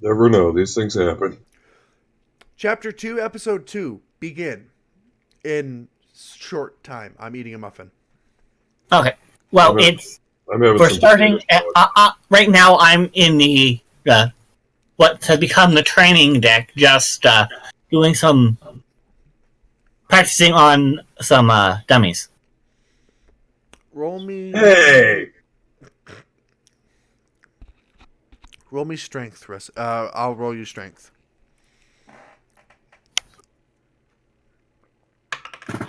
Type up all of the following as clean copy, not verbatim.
Never know. These things happen. Chapter 2, Episode 2. Begin. In short time. I'm eating a muffin. Okay. Well, I'm, it's I'm having we're some starting. potato salad. Right now, I'm in the what has become the training deck, just doing some practicing on some dummies. Roll me. Hey! Roll me strength, Russ. I'll roll you strength.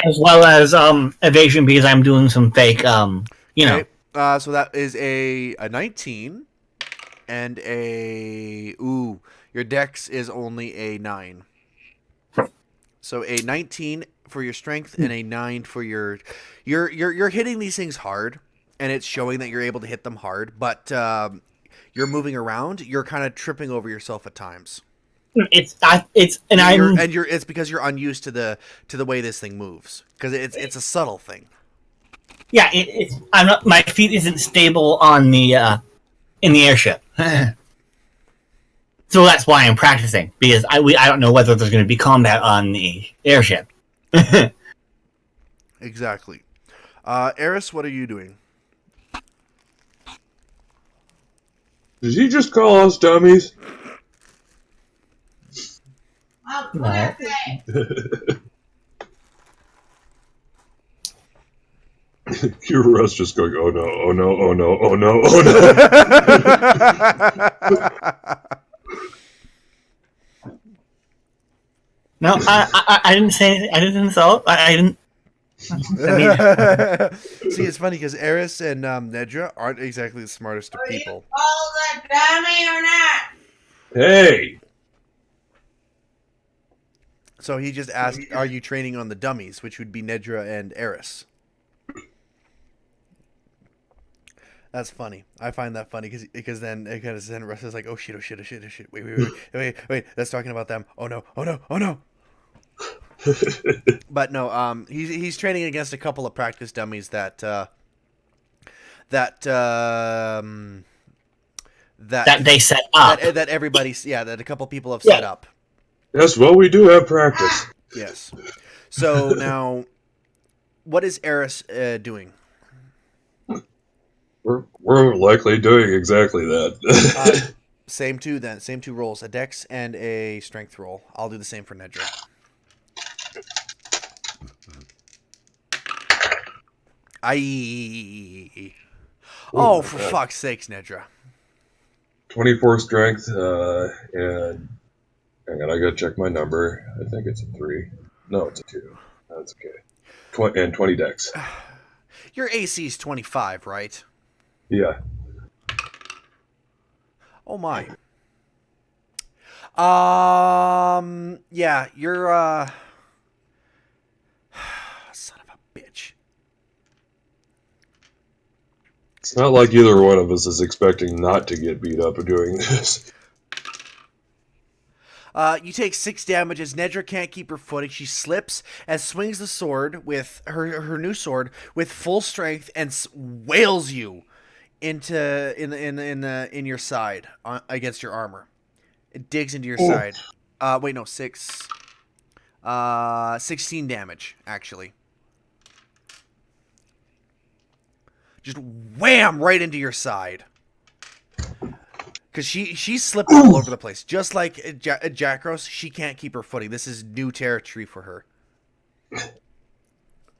As well as evasion because I'm doing some fake Okay. So that is a 19 and a. Ooh. Your dex is only a 9. So a 19 for your strength and a 9 for your. You're hitting these things hard, and it's showing that you're able to hit them hard, but you're moving around. You're kind of tripping over yourself at times. it's and You're it's because you're unused to the way this thing moves because it's a subtle thing. it's I'm not, my feet isn't stable on the in the airship. So that's why I'm practicing because I don't know whether there's going to be combat on the airship. Exactly. Eris, what are you doing? Did he just call us dummies? No. Your Russ just going, oh no, oh no, oh no, oh no, oh no. No, I didn't say anything. I didn't insult. I didn't. See, it's funny because Eris and Nedra aren't exactly the smartest of people. Call the dummy or not? Hey! So he just asked, "Are you training on the dummies?" Which would be Nedra and Eris. That's funny. I find that funny because then Russ is like, "Oh shit! Oh shit! Oh shit! Oh shit! Wait! That's talking about them. Oh no! Oh no! Oh no!" But no, he's training against a couple of practice dummies that That they set up. that everybody's that a couple people have set up. Yes, well, we do have practice. Yes. So now, what is Eris doing? We're likely doing exactly that. Same two then. Same two rolls, a dex and a strength roll. I'll do the same for Nedra. Aye. Oh, for fuck's sakes, Nedra. 24 strength, and hang on, I gotta check my number. I think it's a 3. No, it's a 2. That's okay. And 20 dex. Your AC is 25, right? Yeah. Oh my. Yeah, you're son of a bitch. It's not like either one of us is expecting not to get beat up doing this. You take 6 damage as Nedra can't keep her footing. She slips and swings the sword with her new sword with full strength and wails you in your side against your armor. It digs into your side. Wait, no, 6. 16 damage actually. Just wham right into your side. Because she's slipping all over the place. Just like Jackros, she can't keep her footing. This is new territory for her. Yeah,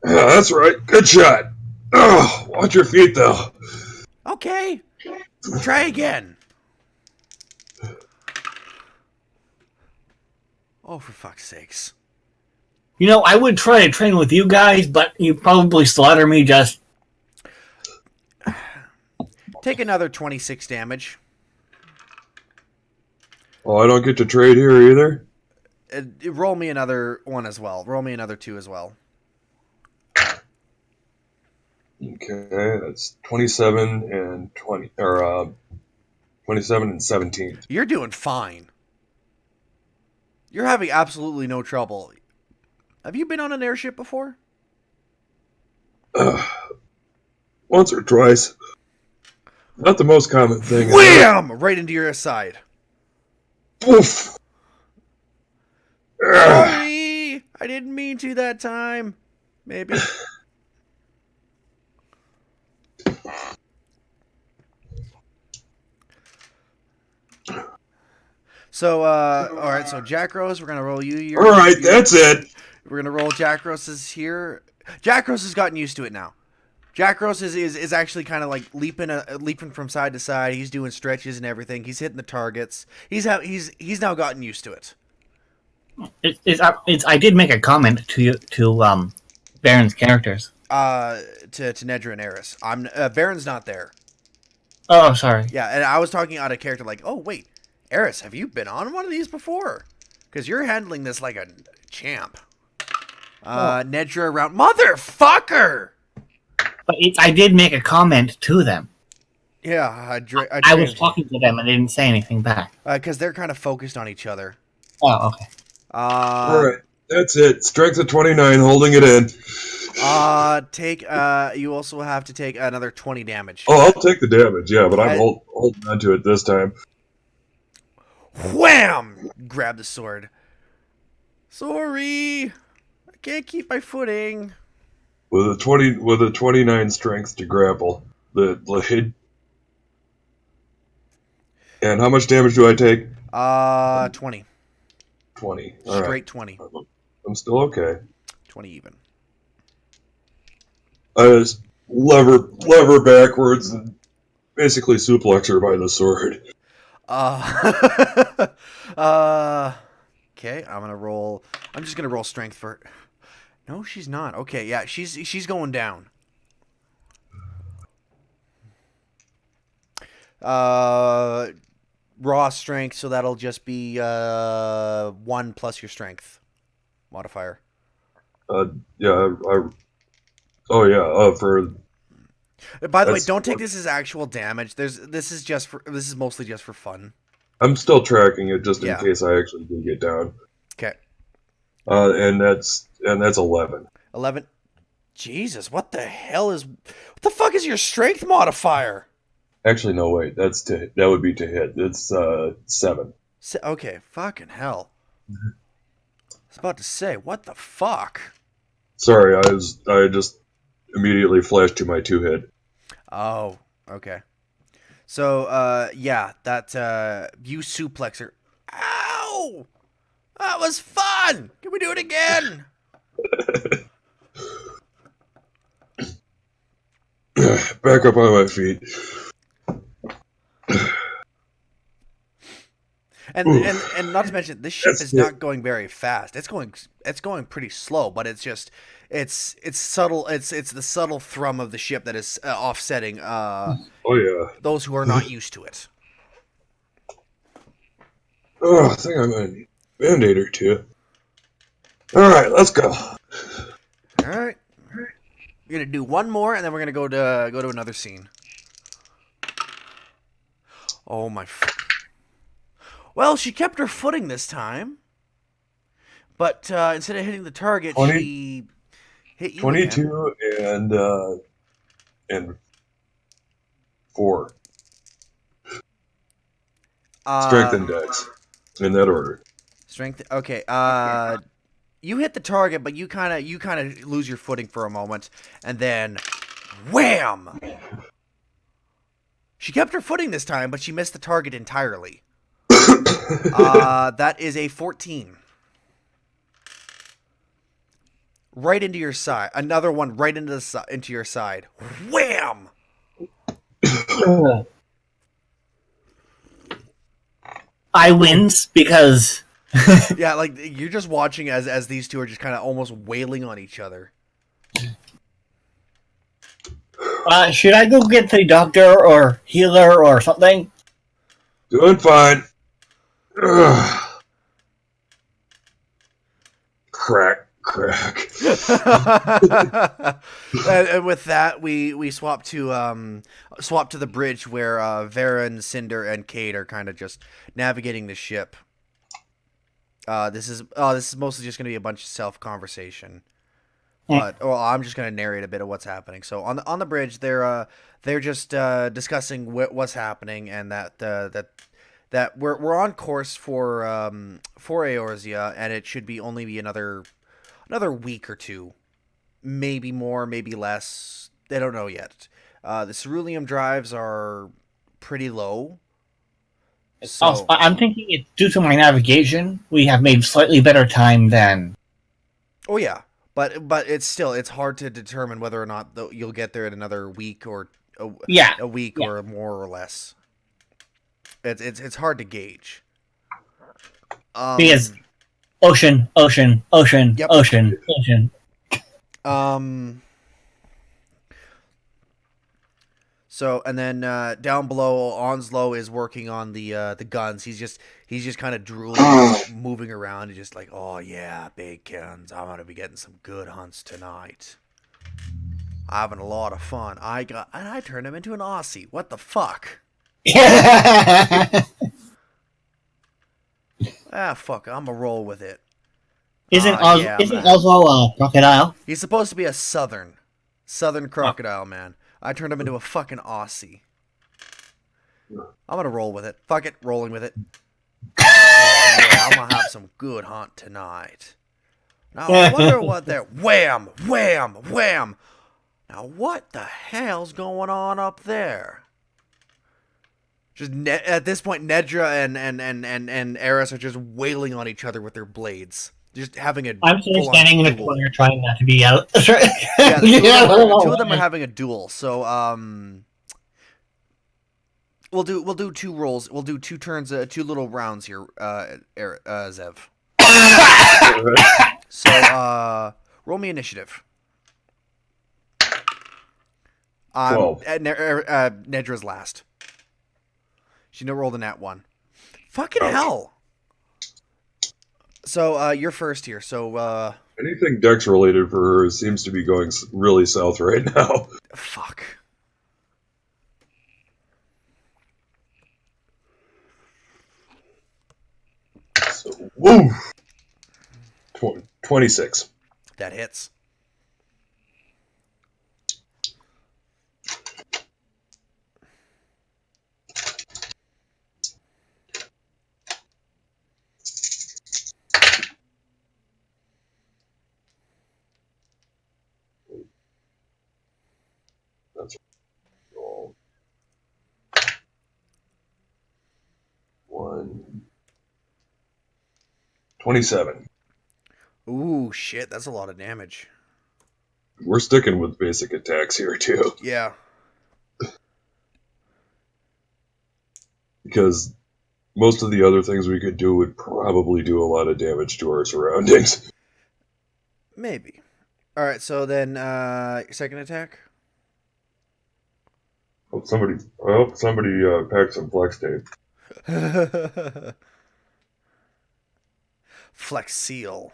that's right. Good shot. Oh, watch your feet, though. Okay. Try again. Oh, for fuck's sakes. You know, I would try to train with you guys, but you probably slaughter me just. Take another 26 damage. Oh, I don't get to trade here either? Roll me another one as well. Roll me another 2 as well. Okay, that's 27 and 20, or 27 and 17. You're doing fine. You're having absolutely no trouble. Have you been on an airship before? Once or twice. Not the most common thing. Wham! Right into your side. Oof. Ugh. Sorry, I didn't mean to that time. Maybe. So, all right. So, Jack Rose, we're gonna roll you. All right, that's it. We're gonna roll Jack Rose's here. Jack Rose has gotten used to it now. Jack Rose is actually kind of like leaping from side to side. He's doing stretches and everything. He's hitting the targets. He's now gotten used to it. I did make a comment to Baron's characters. To Nedra and Eris. Baron's not there. Oh, sorry. Yeah, and I was talking out of character like, oh wait, Eris, have you been on one of these before? Because you're handling this like a champ. Nedra around, motherfucker. But I did make a comment to them. Yeah, I was talking to them and they didn't say anything back. Because they're kind of focused on each other. Oh, okay. All right, that's it. Strength of 29, holding it in. You also have to take another 20 damage. Oh, I'll take the damage, yeah, but I'm holding on to it this time. Wham! Grab the sword. Sorry, I can't keep my footing. With a 29 strength to grapple the blade. And how much damage do I take? 20. 20. All Straight right. 20. I'm still okay. 20 even. I just lever backwards and basically suplex her by the sword. Okay, I'm just gonna roll strength for. No, she's not. Okay, yeah, she's going down. Raw strength, so that'll just be 1 plus your strength modifier. Yeah, for. By the way, don't take this as actual damage. This is mostly just for fun. I'm still tracking it just in case I actually do get down. Okay. And that's 11. 11. Jesus, what the fuck is your strength modifier? Actually, no, wait. That would be to hit. It's 7. Okay, fucking hell. I was about to say, what the fuck? Sorry, I just immediately flashed to my 2 hit. Oh, okay. So, yeah, that you suplex her. Ow! That was fun. Can we do it again? Back up on my feet. And not to mention, this ship is not going very fast. It's going pretty slow, but it's subtle. It's the subtle thrum of the ship that is offsetting. Those who are not used to it. Oh, I think I'm gonna need a Band-Aid or two. All right, let's go. All right, we're gonna do one more, and then we're gonna go to another scene. Oh my. Well, she kept her footing this time, but instead of hitting the target, she hit you 22 again. and 4. Strength and dex, in that order. Strength. Okay. You hit the target, but you kind of lose your footing for a moment, and then, wham! She kept her footing this time, but she missed the target entirely. That is a 14. Right into your side. Another one right into your side. Wham! I wins because yeah, like you're just watching as these two are just kind of almost wailing on each other. Should I go get the doctor or healer or something? Doing fine. Ugh. Crack. and with that, we swap to the bridge where Varen, Cinder, and Cade are kind of just navigating the ship. This is mostly just going to be a bunch of self-conversation. But I'm just going to narrate a bit of what's happening. So on the bridge, they're just discussing what's happening, and that that we're on course for Eorzea, and it should be another week or two, maybe more, maybe less. They don't know yet. The ceruleum drives are pretty low. Also, So, I'm thinking it's due to my navigation. We have made slightly better time than. oh yeah, but it's hard to determine whether or not you'll get there in another week or Yeah. a week Yeah. or more or less. It's hard to gauge. Because ocean, ocean, ocean, Yep. ocean, ocean. So and then down below, Onslow is working on the guns. He's just kind of drooling, moving around, and just like, oh yeah, big guns. I'm gonna be getting some good hunts tonight. Having a lot of fun. I turned him into an Aussie. What the fuck? Ah, fuck. I'm gonna roll with it. Isn't yeah, isn't man. Oslo a crocodile? He's supposed to be a southern crocodile, man. I turned him into a fucking Aussie. I'm gonna roll with it. Fuck it, rolling with it. Oh yeah, I'm gonna have some good hunt tonight. Now I wonder what they're wham, wham, wham. Now what the hell's going on up there? Just at this point, Nedra and Eris are just wailing on each other with their blades. Just having a I'm sort of full-on standing in the duel. corner trying not to be out. Yeah, the two of them are having a duel. So we'll do two rolls. We'll do two turns, two little rounds here, Zev. So roll me initiative. 12. Nedra's last. She rolled a nat 1. Fucking hell. So you're first here. So Anything Dex related for her seems to be going really south right now. fuck. So, woo! 26. That hits. That's roll. 1. 27. Ooh, shit. That's a lot of damage. We're sticking with basic attacks here, too. Yeah. Because most of the other things we could do would probably do a lot of damage to our surroundings. Maybe. All right. So then, your second attack. Somebody packed some flex tape. Flex seal.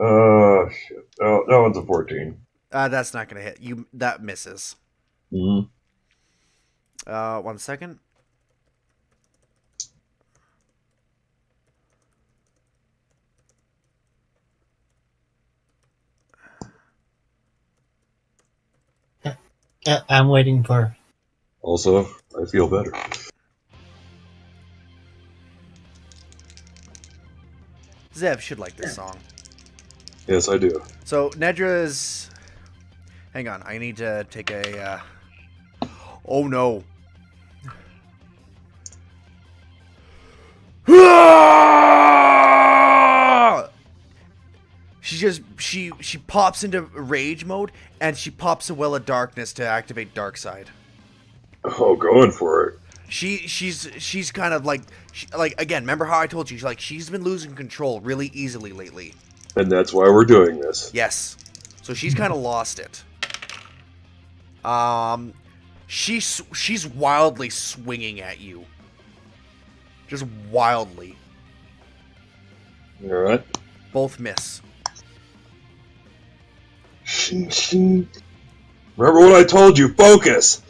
Oh, shit. Oh, that one's a 14. That's not gonna hit you. That misses. Mm-hmm. 1 second. I'm waiting for. Also, I feel better. Zev should like this song. Yes, I do. So Nedra's. Hang on, I need to take a. Oh no. She pops into rage mode and she pops a well of darkness to activate dark side. Oh, going for it. She's kind of like again. Remember how I told you she's been losing control really easily lately. And that's why we're doing this. Yes, so she's kind of lost it. She's wildly swinging at you, just wildly. All right. Both miss. Remember what I told you. Focus.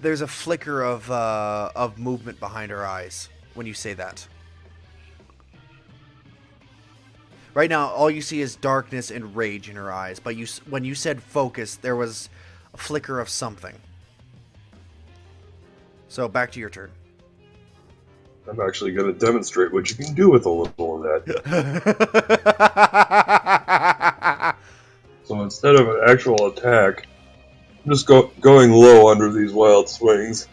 there's a flicker of movement behind her eyes when you say that. Right now, all you see is darkness and rage in her eyes. But when you said focus, there was a flicker of something. So back to your turn. I'm actually going to demonstrate what you can do with a little of that. So instead of an actual attack, I'm just going low under these wild swings,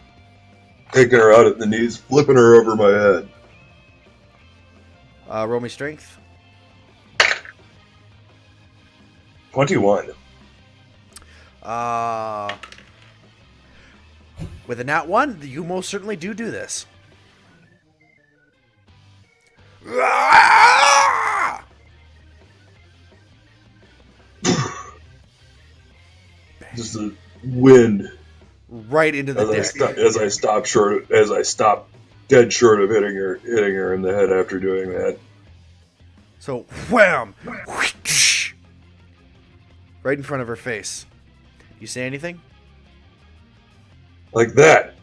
taking her out at the knees, flipping her over my head. Roll me strength. 21. With a nat 1, you most certainly do this. Just a wind Right into the dick. as I stop dead short of hitting her in the head after doing that. So, wham! Right in front of her face. You say anything? Like that.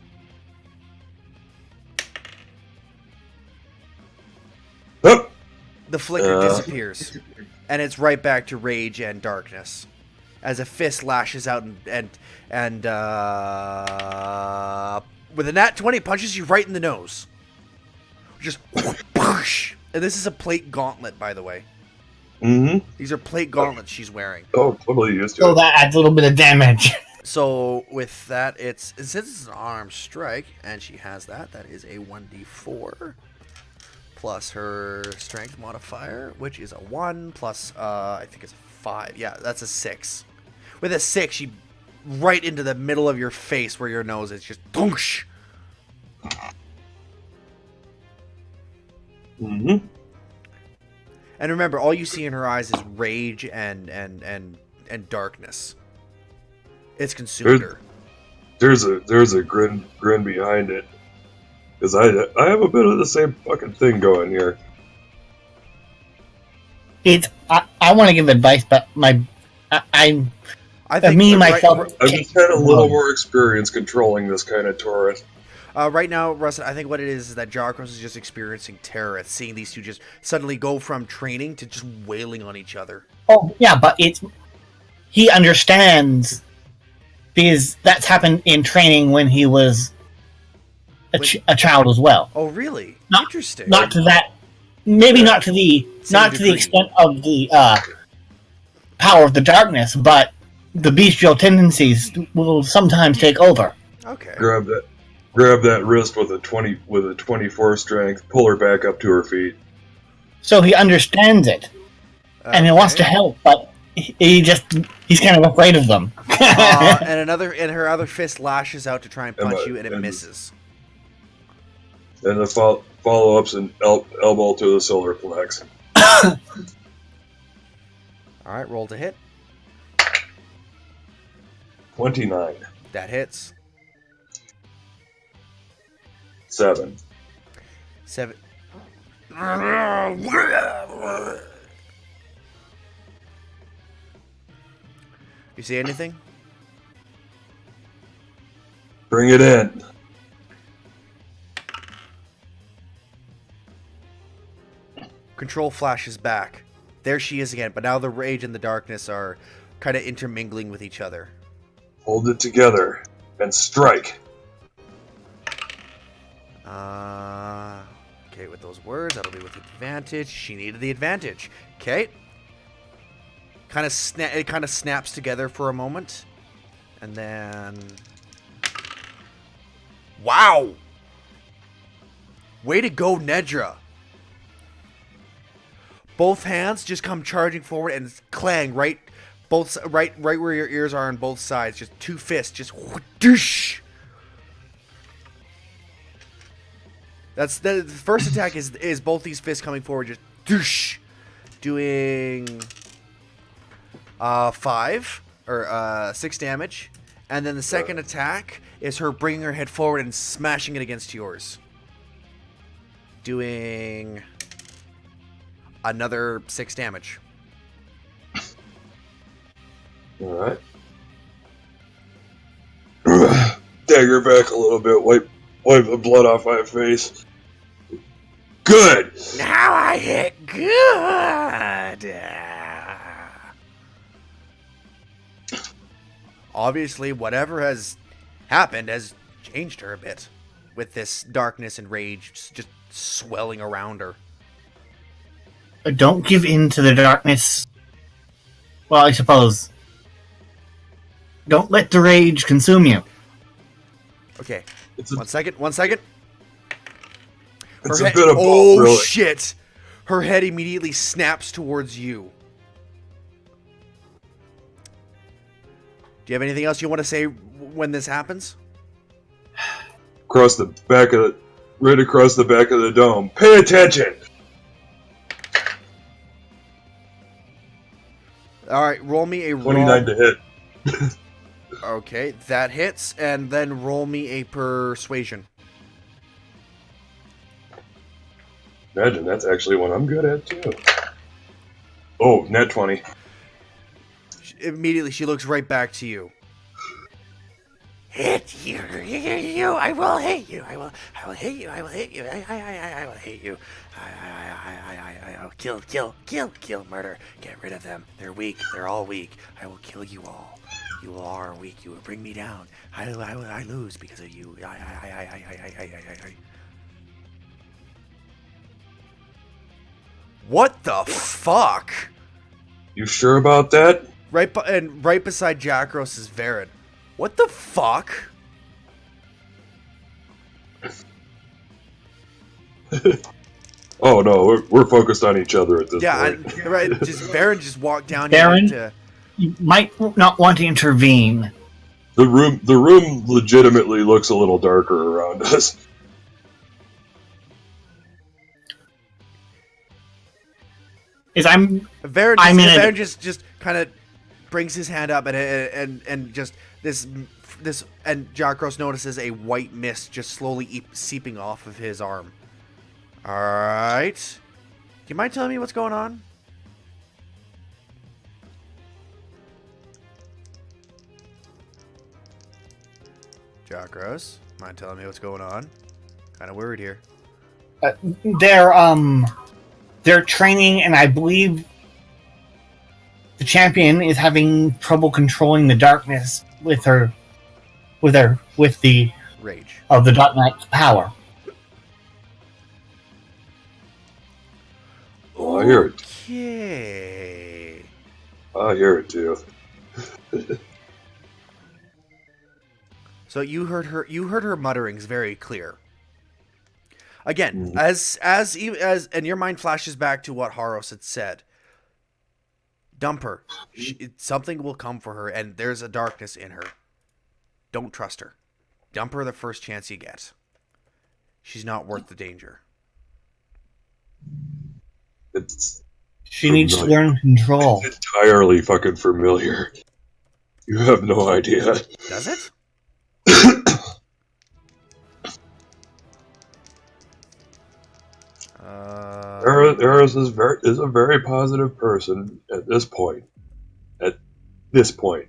Oh! The flicker disappears. And it's right back to rage and darkness. As a fist lashes out and with a nat 20 punches you right in the nose. Just push. And this is a plate gauntlet, by the way. Mm-hmm. These are plate gauntlets she's wearing. Oh, totally used to So it. that adds a little bit of damage. So with that, since it's an armed strike, and she has that is a 1d4 plus her strength modifier, which is a 1 plus I think it's a 5. Yeah, that's a 6. With a 6, she right into the middle of your face where your nose is, just doosh. Mm-hmm. And remember, all you see in her eyes is rage and darkness. It's consumed her. There's a grin behind it, because I have a bit of the same fucking thing going here. I want to give advice, but I think me myself. I've just had a little more experience controlling this kind of turret. Right now, Rustin, I think what it is that Jarkos is just experiencing terror at seeing these two just suddenly go from training to just wailing on each other. Oh yeah, but he understands because that's happened in training when he was a child as well. Oh, really? Not- Interesting. Not to that, maybe not to the degree. extent of the power of the darkness, but the bestial tendencies will sometimes take over. Okay. Grab that wrist with a 24 strength, pull her back up to her feet. So he understands it, and he wants to help, but he's kind of afraid of them. And her other fist lashes out to try and punch you, and it misses. And the follow-ups and elbow to the solar plex. All right, roll to hit. 29. That hits. 7. 7. You see anything? Bring it in. Control flashes back. There she is again, but now the rage and the darkness are kind of intermingling with each other. Hold it together and strike. Okay, with those words, that'll be with advantage. She needed the advantage. Okay. It kind of snaps together for a moment. And then... Wow! Way to go, Nedra. Both hands just come charging forward and clang right where your ears are on both sides. Just two fists, just whoosh. That's the first attack is both these fists coming forward, just doosh, doing 5 or 6 damage, and then the second attack is her bringing her head forward and smashing it against yours, doing another 6 damage. All right. dagger back a little bit, wipe the blood off my face. Good! Now I hit good! Obviously, whatever has happened has changed her a bit, with this darkness and rage just swelling around her. Don't give in to the darkness. Well, I suppose. Don't let the rage consume you. Okay, It's a, one second. it's Her a head- bit of both, oh really. shit! Her head immediately snaps towards you. Do you have anything else you want to say when this happens? Across the back of the, right across the back of the dome. Pay attention! Alright, roll me a 29 to hit. Okay, that hits, and then roll me a persuasion. Imagine, that's actually what I'm good at, too. Oh, net 20. Immediately, she looks right back to you. Hit you! I will hit you! I will hit you! I will hit you! I will hit you! I will kill, murder. Get rid of them. They're weak. They're all weak. I will kill you all. You all are weak. You will bring me down. I lose because of you. What the fuck? You sure about that? Right beside Jackros is Varen. What the fuck? Oh no, we're focused on each other at this point. Right. Just Varen just walked down Varen? here. You might not want to intervene. The room legitimately looks a little darker around us. Varen just kind of brings his hand up and just this and Jackros notices a white mist just slowly seeping off of his arm. All right. Do you mind telling me what's going on? Jackros, mind telling me what's going on? Kind of worried here. They're training, and I believe the champion is having trouble controlling the darkness with the Rage of the Dark Knight's power. Oh, I hear it. Okay. I hear it too. So you heard her mutterings very clear. Again, as and your mind flashes back to what Haros had said. Dump her. Something will come for her, and there's a darkness in her. Don't trust her. Dump her the first chance you get. She's not worth the danger. She needs to learn control. It's entirely fucking familiar. You have no idea. Does it? Eris is a very positive person at this point. At this point.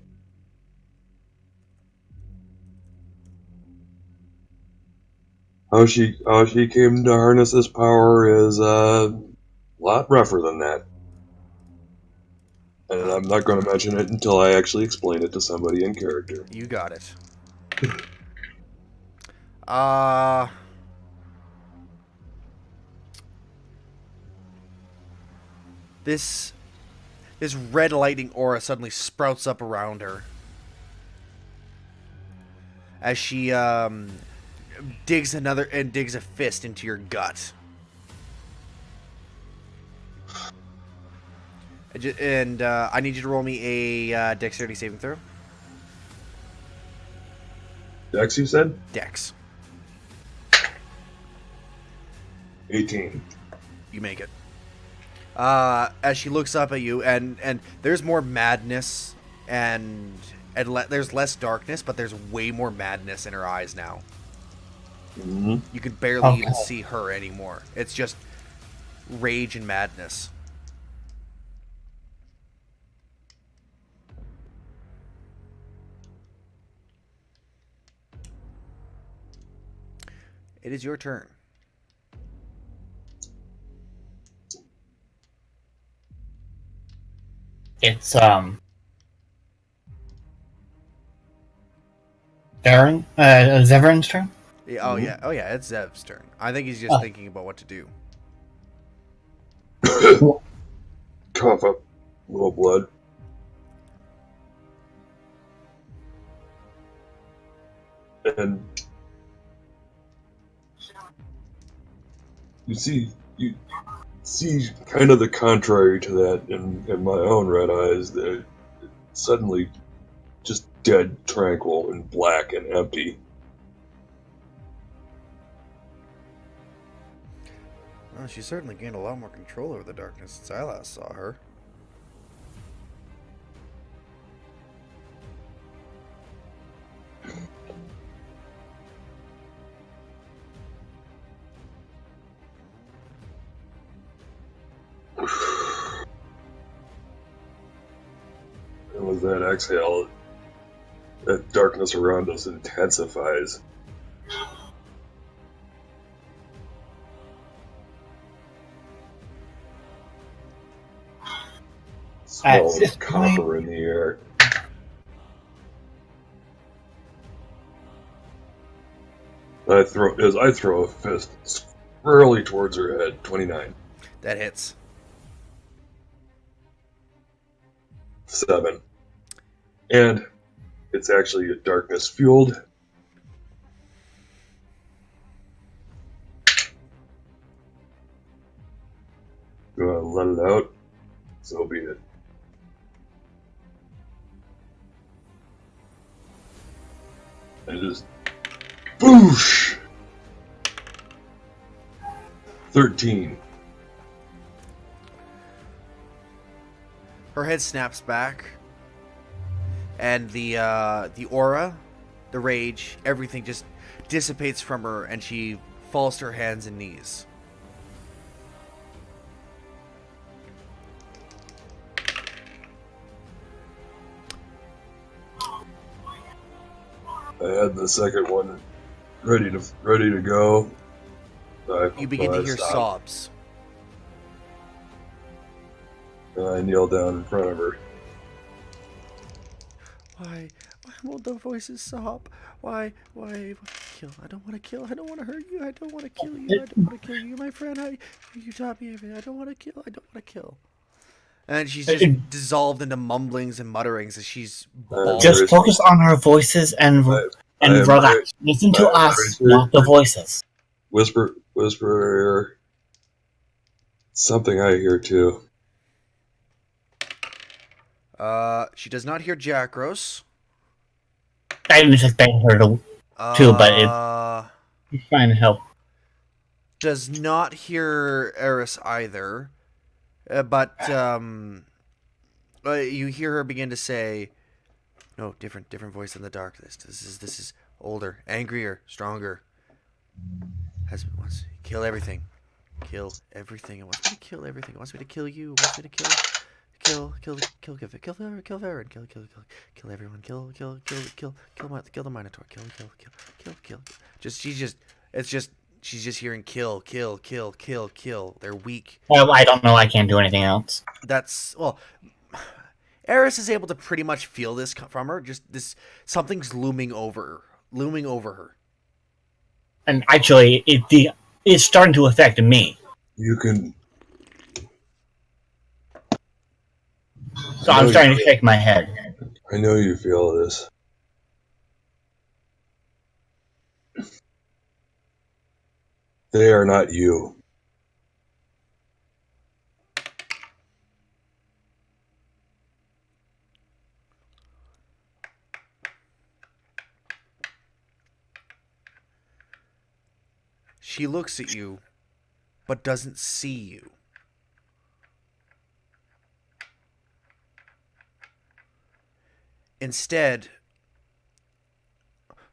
How she came to harness this power is a lot rougher than that. And I'm not going to mention it until I actually explain it to somebody in character. You got it. This red lightning aura suddenly sprouts up around her as she digs a fist into your gut. And I need you to roll me a dexterity saving throw. Dex, you said? Dex. 18. You make it. As she looks up at you, and there's more madness, and there's less darkness, but there's way more madness in her eyes now. Mm-hmm. You can barely even see her anymore. It's just rage and madness. It is your turn. It's Zeverin's turn. Yeah, oh yeah, it's Zev's turn. I think he's just Oh. thinking about what to do. Cough up a little blood. And you see kind of the contrary to that in my own red eyes. That suddenly just dead, tranquil, and black and empty. Well, she certainly gained a lot more control over the darkness since I last saw her. And with that exhale, that darkness around us intensifies. Smell this of copper in the air. I throw a fist squarely towards her head. 29. That hits. 7. And it's actually a darkness fueled. You want to let it out? So be it. And just boosh! 13. Her head snaps back, and the aura, the rage, everything just dissipates from her, and she falls to her hands and knees. I had the second one ready to go. You begin to hear stopped, sobs. and I kneel down in front of her. Why won't the voices stop? Why kill? I don't want to kill. I don't want to hurt you. I don't want to kill you. I don't want to kill you. You're my friend. You taught me everything. I don't want to kill. I don't want to kill. And she's just dissolved into mumblings and mutterings as she's bawling. Just focus on her voices and relax. Listen to us, not the voices. Whisper her. Something I hear too. She does not hear Jackros. I didn't expect her to too, but it's trying to help. Does not hear Eris either. But you hear her begin to say, "No, different voice in the dark. This is older, angrier, stronger. Wants to kill everything. Kill everything. It wants me to kill everything. It wants me to kill you. It wants me to kill Varen. Kill everyone. Kill the Minotaur. Kill. She's just hearing kill. They're weak. Well, I don't know. I can't do anything else. Eris is able to pretty much feel this from her. Just this, something's looming over her. And actually, it's starting to affect me. You can. So I'm starting to shake my head. I know you feel this. They are not you. She looks at you, but doesn't see you. Instead,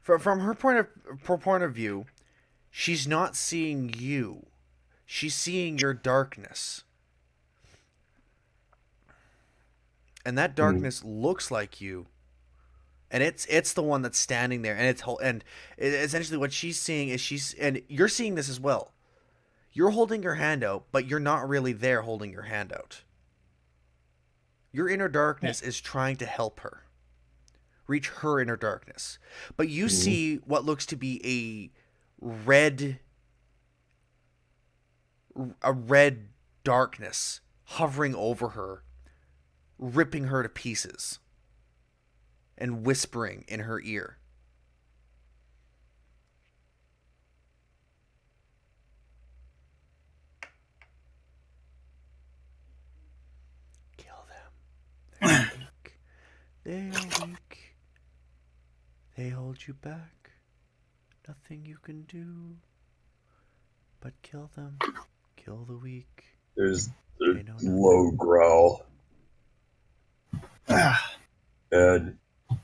from her point of view, she's not seeing you. She's seeing your darkness. And that darkness looks like you and it's the one that's standing there, and essentially what she's seeing is and you're seeing this as well. You're holding your hand out, but you're not really there holding your hand out. Your inner darkness is trying to help her reach her inner darkness, but you see what looks to be a red darkness hovering over her, ripping her to pieces and whispering in her ear. Kill them. They're weak. They hold you back. Nothing you can do but kill them. Kill the weak. There's a low growl. And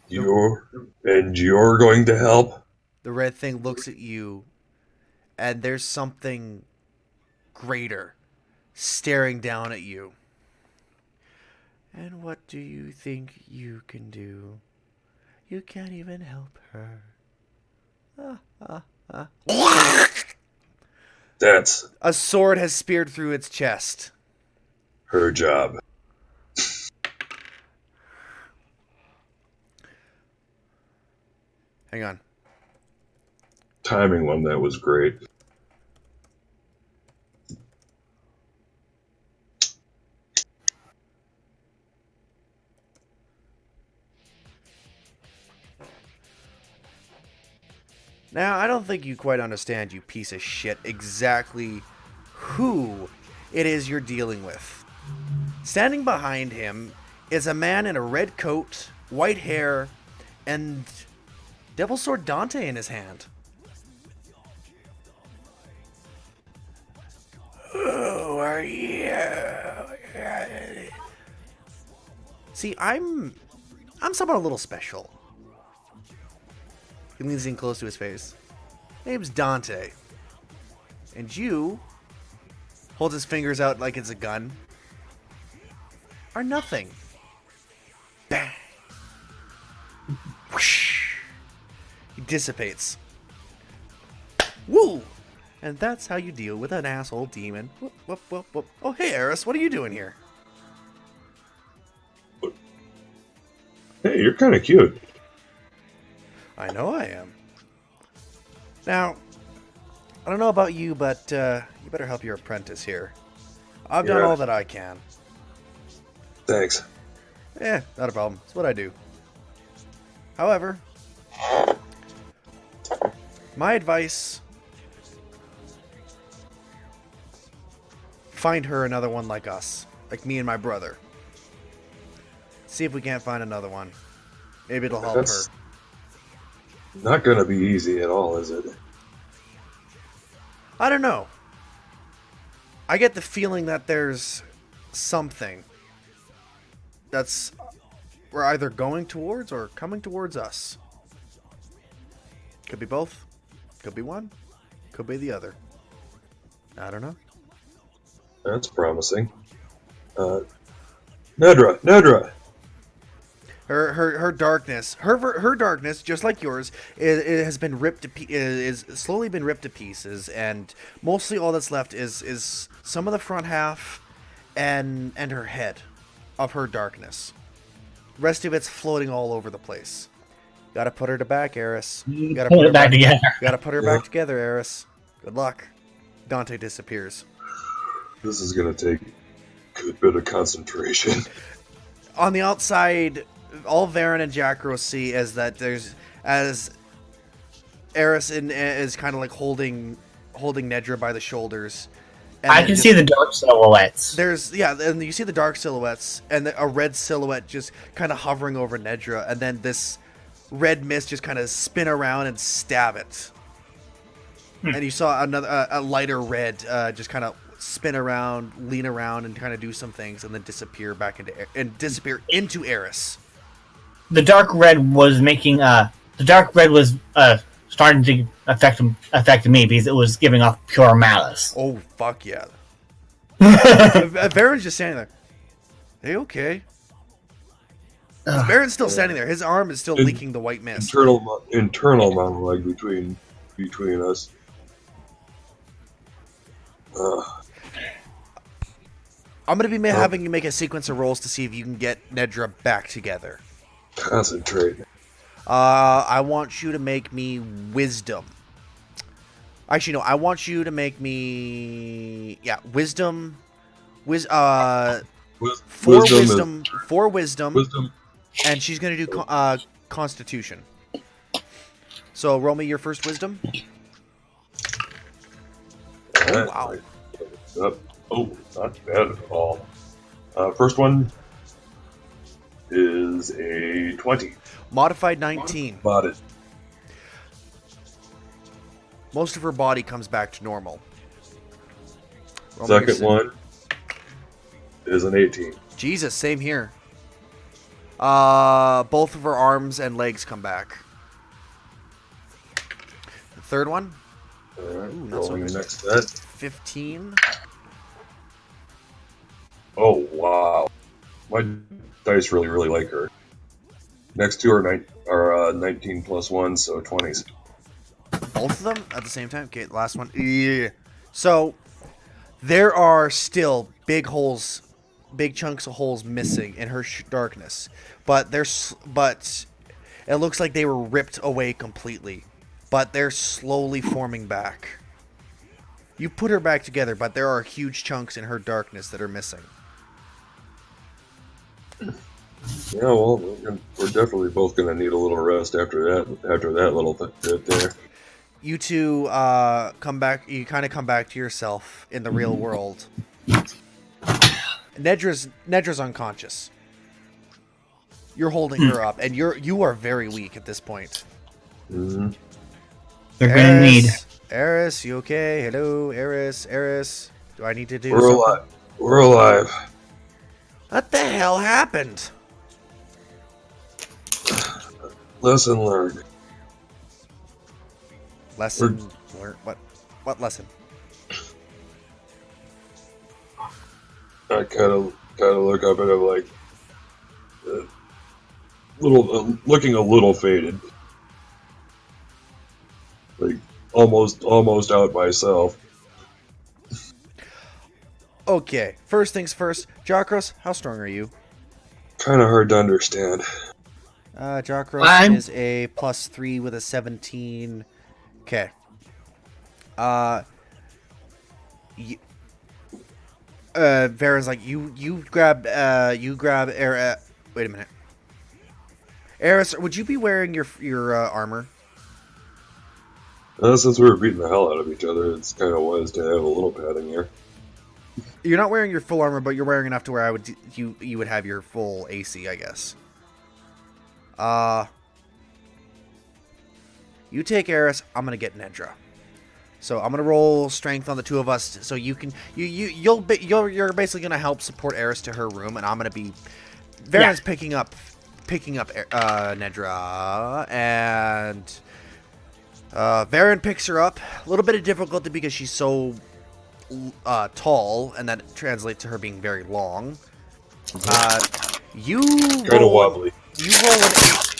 you're going to help? The red thing looks at you, and there's something greater staring down at you. And what do you think you can do? You can't even help her. That's A sword has speared through its chest. her job. Hang on. Timing on that was great. Now, I don't think you quite understand, you piece of shit, exactly who it is you're dealing with. Standing behind him is a man in a red coat, white hair, and Devil Sword Dante in his hand. Who are you? See, I'm someone a little special. He leans in close to his face. Name's Dante. And you, holds his fingers out like it's a gun, are nothing. Bang. Whoosh. He dissipates. Woo! And that's how you deal with an asshole demon. Whoop, whoop, whoop, whoop. Oh, hey, Eris, what are you doing here? Hey, you're kind of cute. I know I am. Now, I don't know about you, but you better help your apprentice here. I've done all that I can. Thanks. Not a problem. It's what I do. However, my advice, find her another one like us. Like me and my brother. See if we can't find another one. Maybe it'll help her. Not gonna be easy at all, is it? I don't know. I get the feeling that there's something that's we're either going towards or coming towards us. Could be both. Could be one. Could be the other. I don't know. That's promising. Nedra! Her darkness, her darkness, just like yours, it has been ripped to is slowly been ripped to pieces, and mostly all that's left is some of the front half, and her head, of her darkness. Rest of it's floating all over the place. Gotta put her to back, Eris. Gotta put her back together. Gotta put her back together, Eris. Good luck. Dante disappears. This is gonna take a good bit of concentration. On the outside, all Varen and Jakro see is that as Eris is kind of like holding Nedra by the shoulders. And I can see the dark silhouettes. And you see the dark silhouettes and a red silhouette just kind of hovering over Nedra, and then this red mist just kind of spin around and stab it. And you saw a lighter red just kind of spin around, lean around, and kind of do some things, and then disappear into Eris. The dark red was making starting to affect me because it was giving off pure malice. Oh fuck yeah! Varen's just standing there. Hey, okay. Baron's still standing there. His arm is still In- leaking the white mist. internal monologue between us. I'm going to be having you make a sequence of rolls to see if you can get Nedra back together. Concentrate. I want you to make me wisdom. Actually, no. I want you to make me wisdom. Four wisdom. Four wisdom. Wisdom. And she's gonna do Constitution. So roll me your first wisdom. Oh, wow. Oh, not bad at all. First one is a 20. Modified 19. Bought it. Most of her body comes back to normal. Roll me your Second one is an 18. Jesus, same here. Both of her arms and legs come back. The third one, Alright, Ooh, not so rolling good. the next set. 15. Oh, wow. My dice really like her. Next two are 19 plus 1, so 20s. Both of them at the same time? Okay, the last one. Yeah. So, there are still big holes, big chunks of holes missing in her darkness. But it looks like they were ripped away completely. But they're slowly forming back. You put her back together, but there are huge chunks in her darkness that are missing. Yeah, well, we're definitely both going to need a little rest after that little bit there. You two come back. You kind of come back to yourself in the real world. Nedra's unconscious. You're holding her up, and you are very weak at this point. Mm-hmm. They're gonna need. Eris, you okay? Hello, Eris. Do I need to do We're something? alive. We're alive. What the hell happened? Lesson learned. Lesson learned. What lesson? I kind of look up at him like, looking a little faded, like almost out myself. Okay, first things first. Jakros, how strong are you? Kind of hard to understand. Jakros is a +3 with a 17. Okay. Varen's like, you grab wait a minute. Eris, would you be wearing your armor? Since we were beating the hell out of each other, it's kind of wise to have a little padding here. You're not wearing your full armor, but you're wearing enough to where you would have your full AC, I guess. You take Eris, I'm gonna get Nedra. So I'm gonna roll strength on the two of us, so you can you're basically gonna help support Eris to her room, and I'm gonna be Varen's picking up Nedra, and Varen picks her up. A little bit of difficulty because she's so tall, and that translates to her being very long. You Kind of wobbly.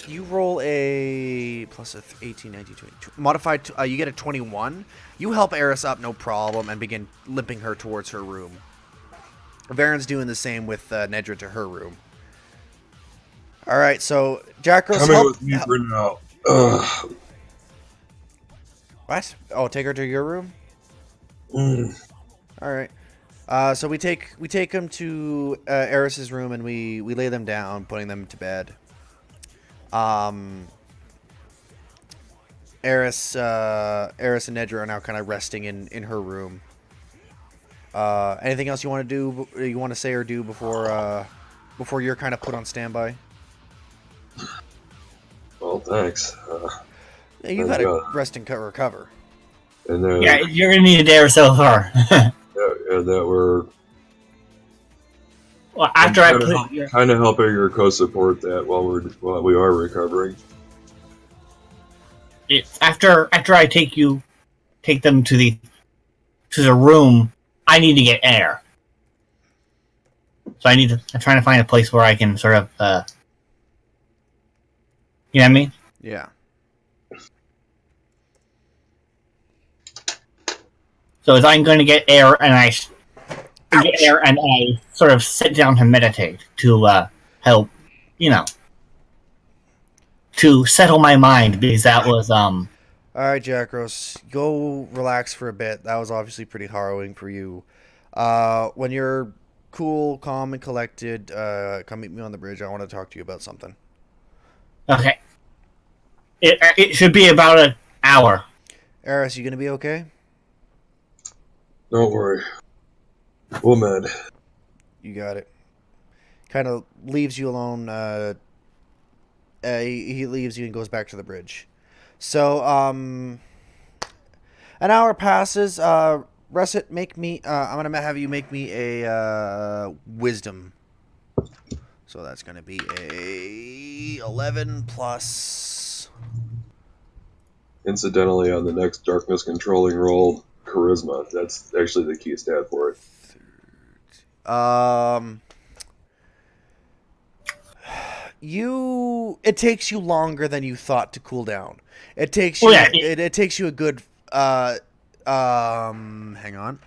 You roll a plus 18, 19, 20, modified. You get a 21. You help Eris up, no problem, and begin limping her towards her room. Varen's doing the same with Nedra to her room. All right, so Jakros, Coming with me for now. What? Oh, take her to your room. Mm. All right. So we take them to Eris's room, and we lay them down, putting them to bed. Eris and Nedra are now kind of resting in her room. Anything else you want to do? You want to say or do before you're kind of put on standby? Well, thanks. Yeah, you got to rest and recover. And then, Yeah, you're gonna need a day or so far. and that we're Well, after I put your, kind of helping her co-support that while we are recovering. after I take them to the room, I need to get air. So I'm trying to find a place where I can sort of You know what I mean? Yeah. So as I'm going to get air and I sort of sit down to meditate to help, you know, to settle my mind because that was All right, Jackros, go relax for a bit. That was obviously pretty harrowing for you. When you're cool, calm, and collected, come meet me on the bridge. I want to talk to you about something. okay. It should be about an hour. Eris, you gonna be okay? Don't worry. Woman. You got it. Kind of leaves you alone. He leaves you and goes back to the bridge. So, an hour passes. Russet, make me. I'm gonna have you make me a wisdom. So that's gonna be a 11 plus. Incidentally, on the next darkness controlling roll, charisma. That's actually the key stat for it. It takes you longer than you thought to cool down. It takes you. Oh, yeah. It takes you a good. Hang on.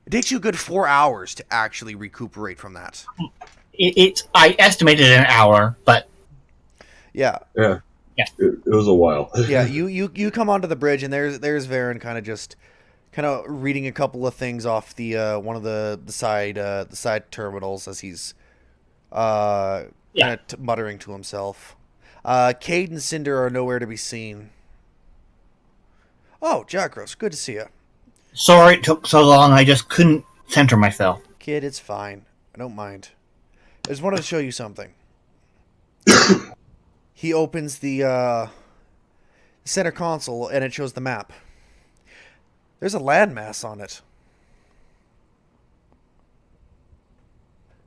It takes you a good 4 hours to actually recuperate from that. I estimated an hour, but Yeah. Yeah. Yeah. It was a while. Yeah. You come onto the bridge and there's Varen kind of reading a couple of things off the one of the side terminals as he's muttering to himself. Cade and Cinder are nowhere to be seen. Oh, Jackros, good to see you. sorry it took so long. I just couldn't center myself. Kid, it's fine. I don't mind. I just wanted to show you something. He opens the center console and it shows the map. There's a landmass on it.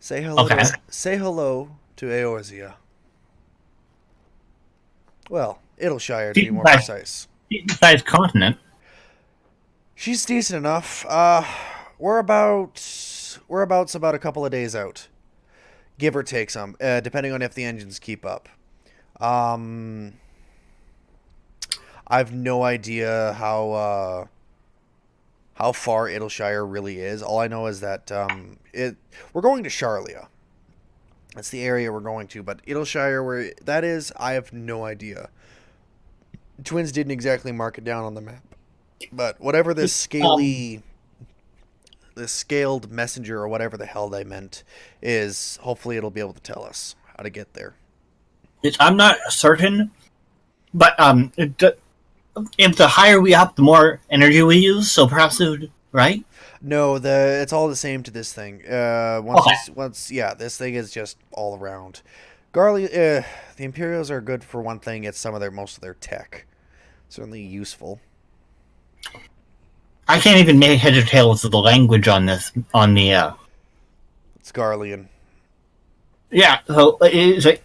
Say hello. Okay. Say hello to Eorzea. Well, Idyllshire to be more Nice. precise. Size continent. She's decent enough. We're about about a couple of days out, give or take some, depending on if the engines keep up. I've no idea how far Idyllshire really is. All I know is that we're going to Charlia. That's the area we're going to, but Idyllshire, where that is, I have no idea. Twins didn't exactly mark it down on the map, but whatever this scaled messenger or whatever the hell they meant is, hopefully it'll be able to tell us how to get there. I'm not certain, but if the higher we up, the more energy we use. So perhaps it would, right? No, it's all the same to this thing. This thing is just all around. The Imperials are good for one thing. It's most of their tech. Certainly useful. I can't even make head or tails of the language on this. It's Garlean. Yeah, so it's like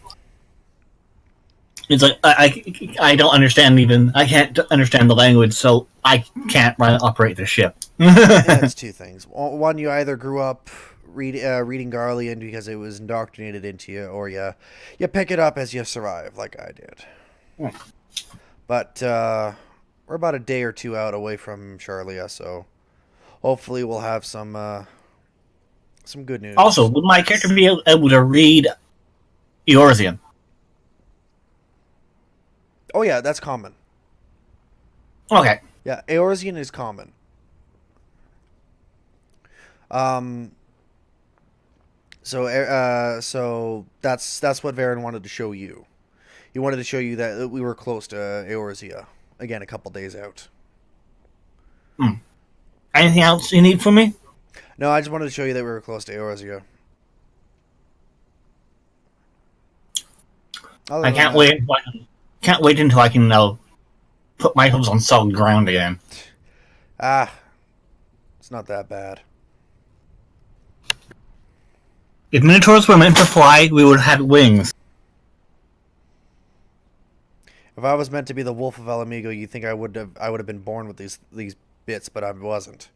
I don't understand even. I can't understand the language, so I can't operate the ship. Yeah, it's two things. One, you either grew up reading Garlean because it was indoctrinated into you, or you pick it up as you survive, like I did. Yeah. But we're about a day or two out away from Charlia, so hopefully we'll have some good news. Also, would my character be able to read Eorzean? Oh yeah, that's common. Okay. Yeah, Eorzean is common. So that's what Varen wanted to show you. He wanted to show you that we were close to Eorzea. Again, a couple days out. Anything else you need from me? No, I just wanted to show you that we were close to Eorzea. I can't wait. Can't wait until I can put my hooves on solid ground again. It's not that bad. If Minotaurs were meant to fly, we would have had wings. If I was meant to be the Wolf of Alamigo, you think I would have been born with these bits, but I wasn't.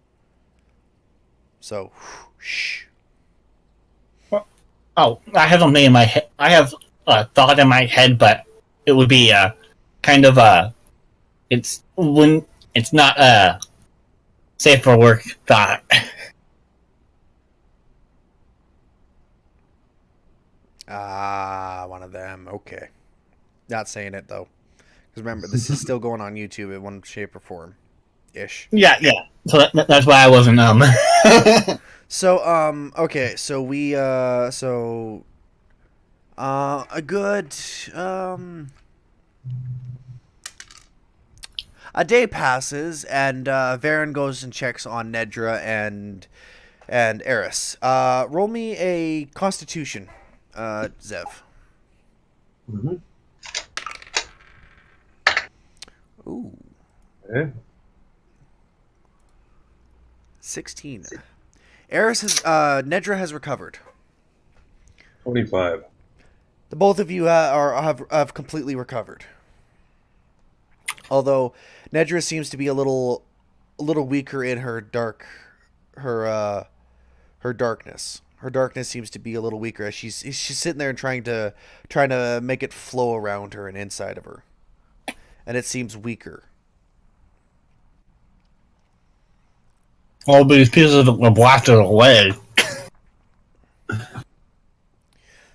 So, shh. Oh, I have a name in my head. I have thought in my head, but it would be kind of it's not a safe for work thought. Ah, one of them. Okay. Not saying it, though. Because remember, this is still going on YouTube in one shape or form. Ish. Yeah. So that's why I wasn't So, okay. So we, a good, a day passes, and Varen goes and checks on Nedra and Eris. Roll me a Constitution, Zev. Mm-hmm. Ooh, Okay. 16. Eris has, Nedra has recovered. 25. The both of you have completely recovered. Although Nedra seems to be a little weaker in her darkness. Her darkness seems to be a little weaker as she's sitting there and trying to make it flow around her and inside of her, and it seems weaker. All these pieces were blasted away.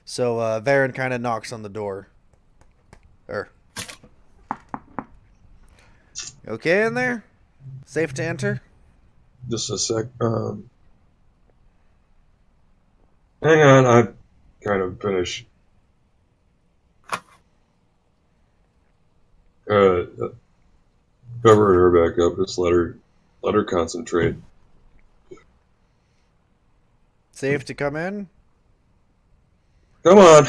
So Varen kind of knocks on the door. Okay in there? Safe to enter? Just a sec. Hang on, I kind of finish. Cover her back up. Just let her concentrate. Safe to come in? Come on.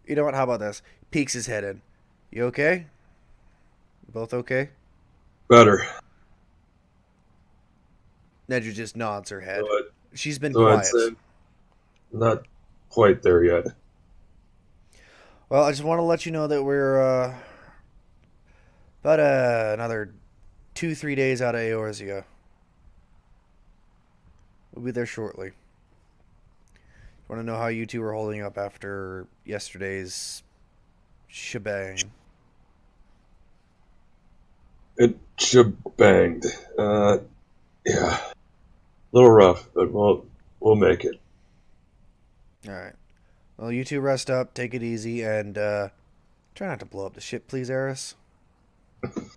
You know what? How about this? Peeks his head in. You okay? You both okay? Better. Nedra just nods her head. She's been So I'd quiet. say not quite there yet. Well, I just want to let you know that we're about another 2-3 days out of Eorzea. We'll be there shortly. Want to know how you two are holding up after yesterday's shebang? It shebanged. Yeah. A little rough, but we'll make it. All right. Well, you two rest up, take it easy, and try not to blow up the ship, please, Eris.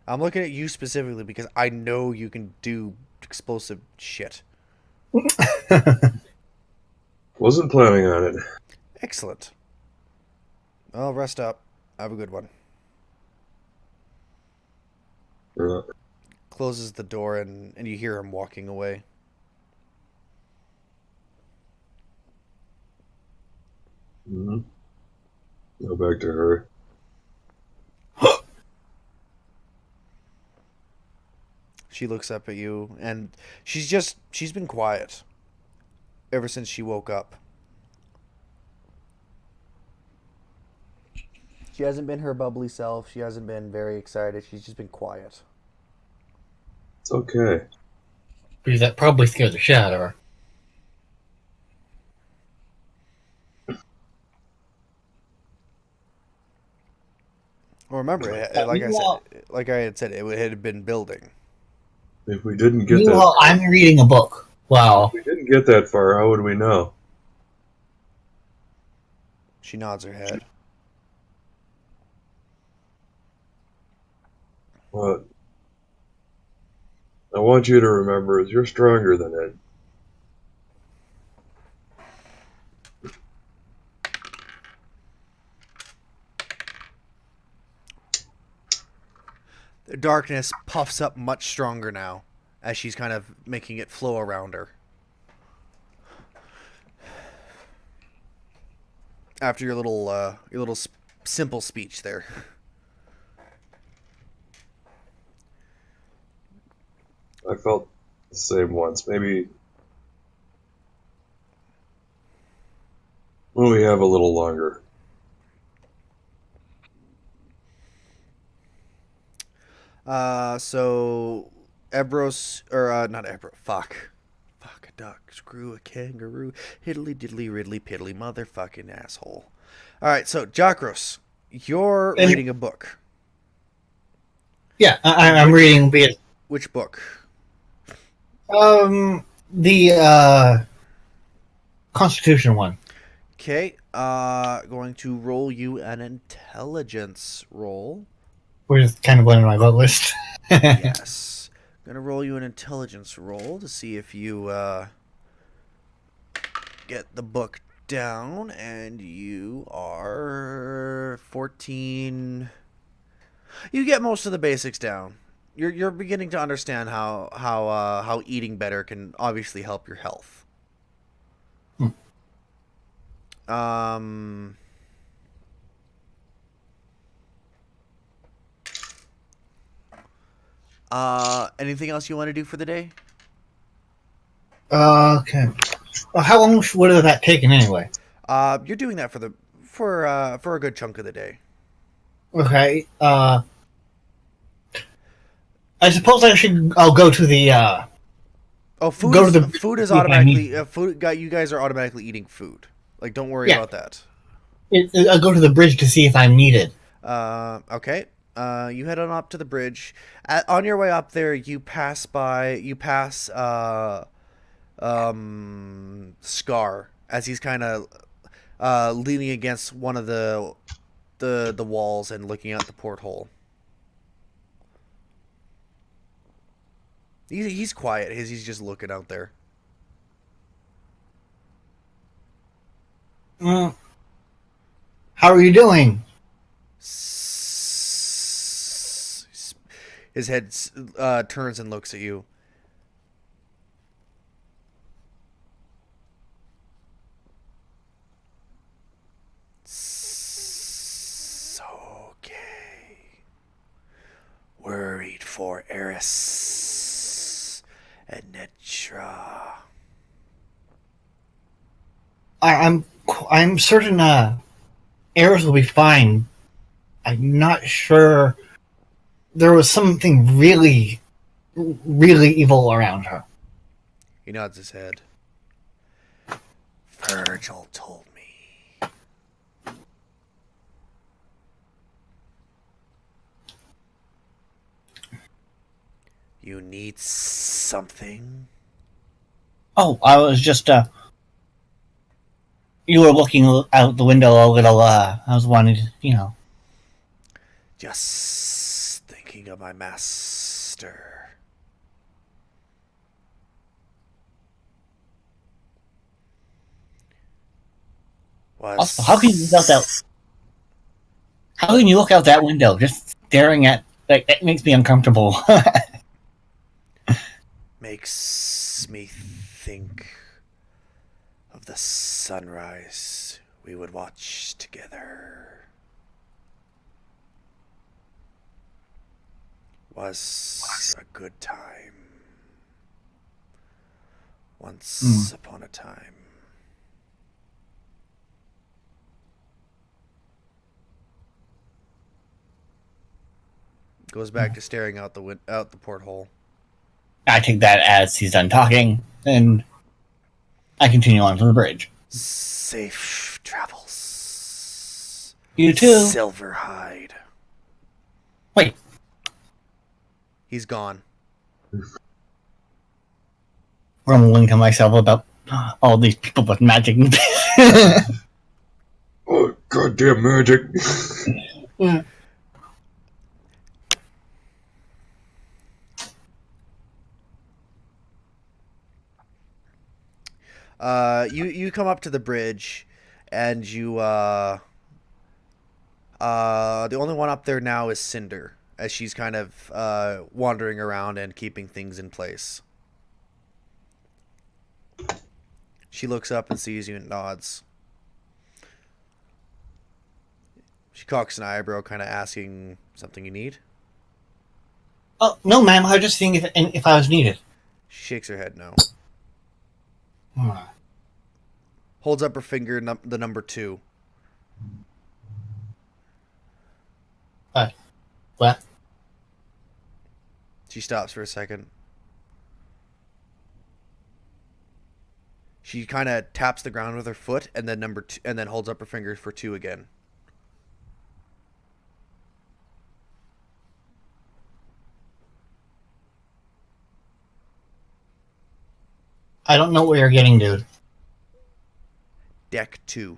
I'm looking at you specifically because I know you can do explosive shit. Wasn't planning on it. Excellent. Well, rest up. Have a good one. Closes the door and you hear him walking away. Mm-hmm. Go back to her. She looks up at you and she's been quiet ever since she woke up. She hasn't been her bubbly self. She hasn't been very excited. She's just been quiet. It's okay. Because that probably scared the shit out of her. Well, remember, like I had said, it had been building. If we didn't get Meanwhile, I'm reading a book. Wow. If we didn't get that far, how would we know? She nods her head. What I want you to remember is you're stronger than it. The darkness puffs up much stronger now as she's kind of making it flow around her. After your little simple speech there. I felt the same once. Maybe when we have a little longer. So Ebros, or not Ebros, fuck a duck, screw a kangaroo, hiddly diddly ridly piddly motherfucking asshole. All right, so Jakros, you're And- reading a book. Yeah, I'm reading Which book? the Constitution one, Okay, going to roll you an intelligence roll. which is kind of one on my vote list. Yes. Gonna roll you an intelligence roll to see if you get the book down, and you are 14. You get most of the basics down. You're beginning to understand how eating better can obviously help your health. Um. Anything else you want to do for the day? Okay. Well, how long would have that taken anyway? You're doing that for a good chunk of the day. Okay. I suppose I'll go to the. Oh, food Go is, to the- food is if I automatically food. You guys are automatically eating food. Like, don't worry Yeah. about that. I'll go to the bridge to see if I'm needed. Okay. You head on up to the bridge. On your way up there, you pass Scar as he's kind of leaning against one of the walls and looking out the porthole. He's quiet. He's just looking out there. How are you doing? His head turns and looks at you. Okay. Worried for Eris and Netra. I'm certain Eris will be fine. I'm not sure. There was something really, really evil around her. He nods his head. Virgil told me. You need something? Oh, I was just you were looking out the window a little. I was wanting to, Just thinking of my master. Also, how can you look out that? How can you look out that window just staring at? Like, it makes me uncomfortable. Makes me think of the sunrise we would watch together. Was a good time. Once upon a time. Goes back to staring out the porthole. I take that as he's done talking, and I continue on to the bridge. Safe travels. You too. Silverhide. Wait. He's gone. Rumbling to myself about all these people with magic. Oh, goddamn magic. You come up to the bridge, and you the only one up there now is Cinder, as she's kind of wandering around and keeping things in place. She looks up and sees you and nods. She cocks an eyebrow, kind of asking something you need. Oh no, ma'am. I was just seeing if I was needed. She shakes her head no. Hmm. Holds up her finger, the number 2. What? She stops for a second. She kind of taps the ground with her foot, and then number two, and then holds up her finger for 2 again. I don't know what you're getting, dude. Deck 2.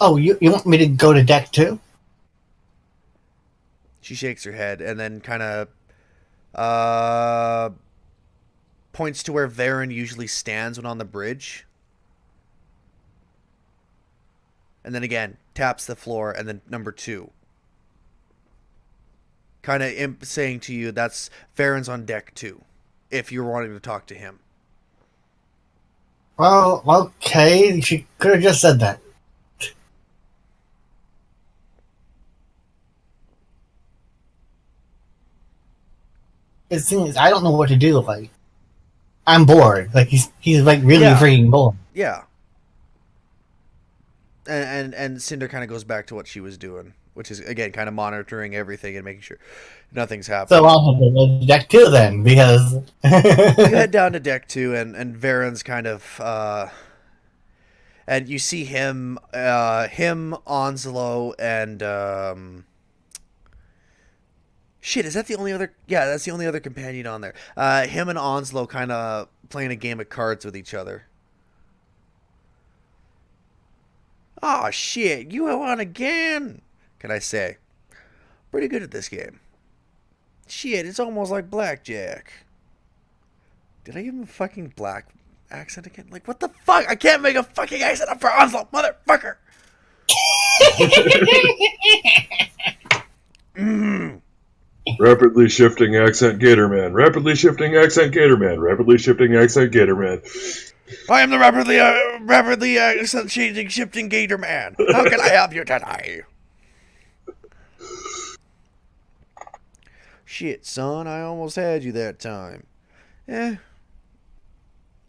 Oh, you want me to go to deck 2? She shakes her head and then kind of points to where Varen usually stands when on the bridge. And then again, taps the floor, and then number 2. Kind of saying to you that's Varen's on deck 2, if you're wanting to talk to him. Well, okay. She could have just said that. The thing is, I don't know what to do. Like, I'm bored. Like, he's like really Yeah. freaking bored. Yeah. And Cinder kind of goes back to what she was doing, which is, again, kind of monitoring everything and making sure nothing's happening. So I'll have to go to deck 2 then, because You head down to deck 2, and Varen's kind of and you see him, Onslow, and shit, is that the only other? Yeah, that's the only other companion on there. Him and Onslow kind of playing a game of cards with each other. Oh shit, you won again! Can I say? Pretty good at this game. Shit, it's almost like blackjack. Did I give him a fucking black accent again? Like, what the fuck? I can't make a fucking accent up for Onslow, motherfucker! Rapidly shifting accent Gatorman. Rapidly shifting accent Gatorman. Rapidly shifting accent Gatorman. I am the rapidly accent changing shifting gator man. How can I help you tonight? Shit, son, I almost had you that time. It's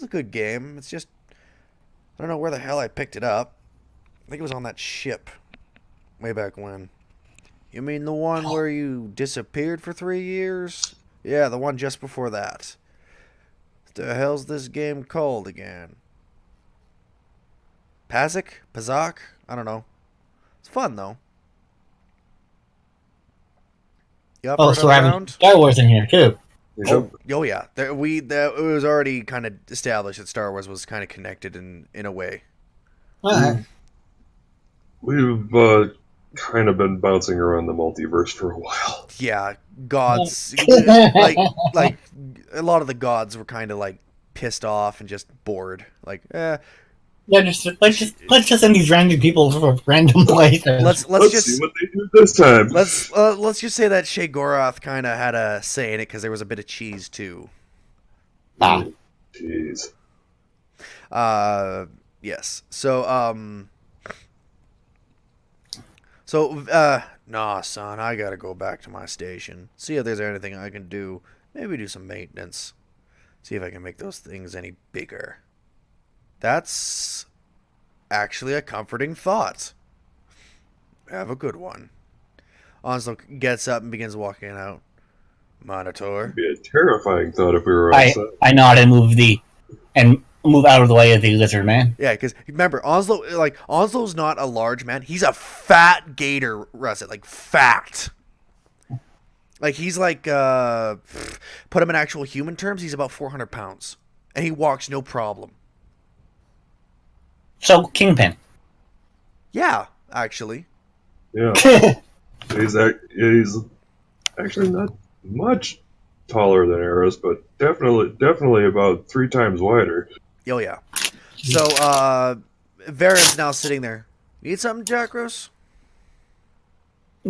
a good game. It's just, I don't know where the hell I picked it up. I think it was on that ship way back when. You mean the one where you disappeared for 3 years? Yeah, the one just before that. What the hell's this game called again? Pazak? Pazak? I don't know. It's fun though. You up oh, for so another having round? Star Wars in here too. Yep. Oh yeah. It was already kind of established that Star Wars was kind of connected in a way. Alright. We've kind of been bouncing around the multiverse for a while. Yeah, gods like a lot of the gods were kind of like pissed off and just bored. Like, Yeah, let's just send these random people for random places. let's just see what they do this time. let's just say that Shay Gorath kind of had a say in it because there was a bit of cheese too. Jeez. Yes. Nah, son, I gotta go back to my station. See if there's anything I can do. Maybe do some maintenance. See if I can make those things any bigger. That's actually a comforting thought. Have a good one. Onslow gets up and begins walking out. Monitor. It'd be a terrifying thought if we were I outside. nod and move out of the way of the lizard man. Yeah, because remember, Onslow's not a large man. He's a fat gator, Russet. Like, fat. Like, he's like, put him in actual human terms, he's about 400 pounds. And he walks no problem. So Kingpin. Yeah, actually. Yeah. He's actually not much taller than Eris, but definitely about 3 times wider. Oh, yeah. So, Varen's now sitting there. Need something, Jackros?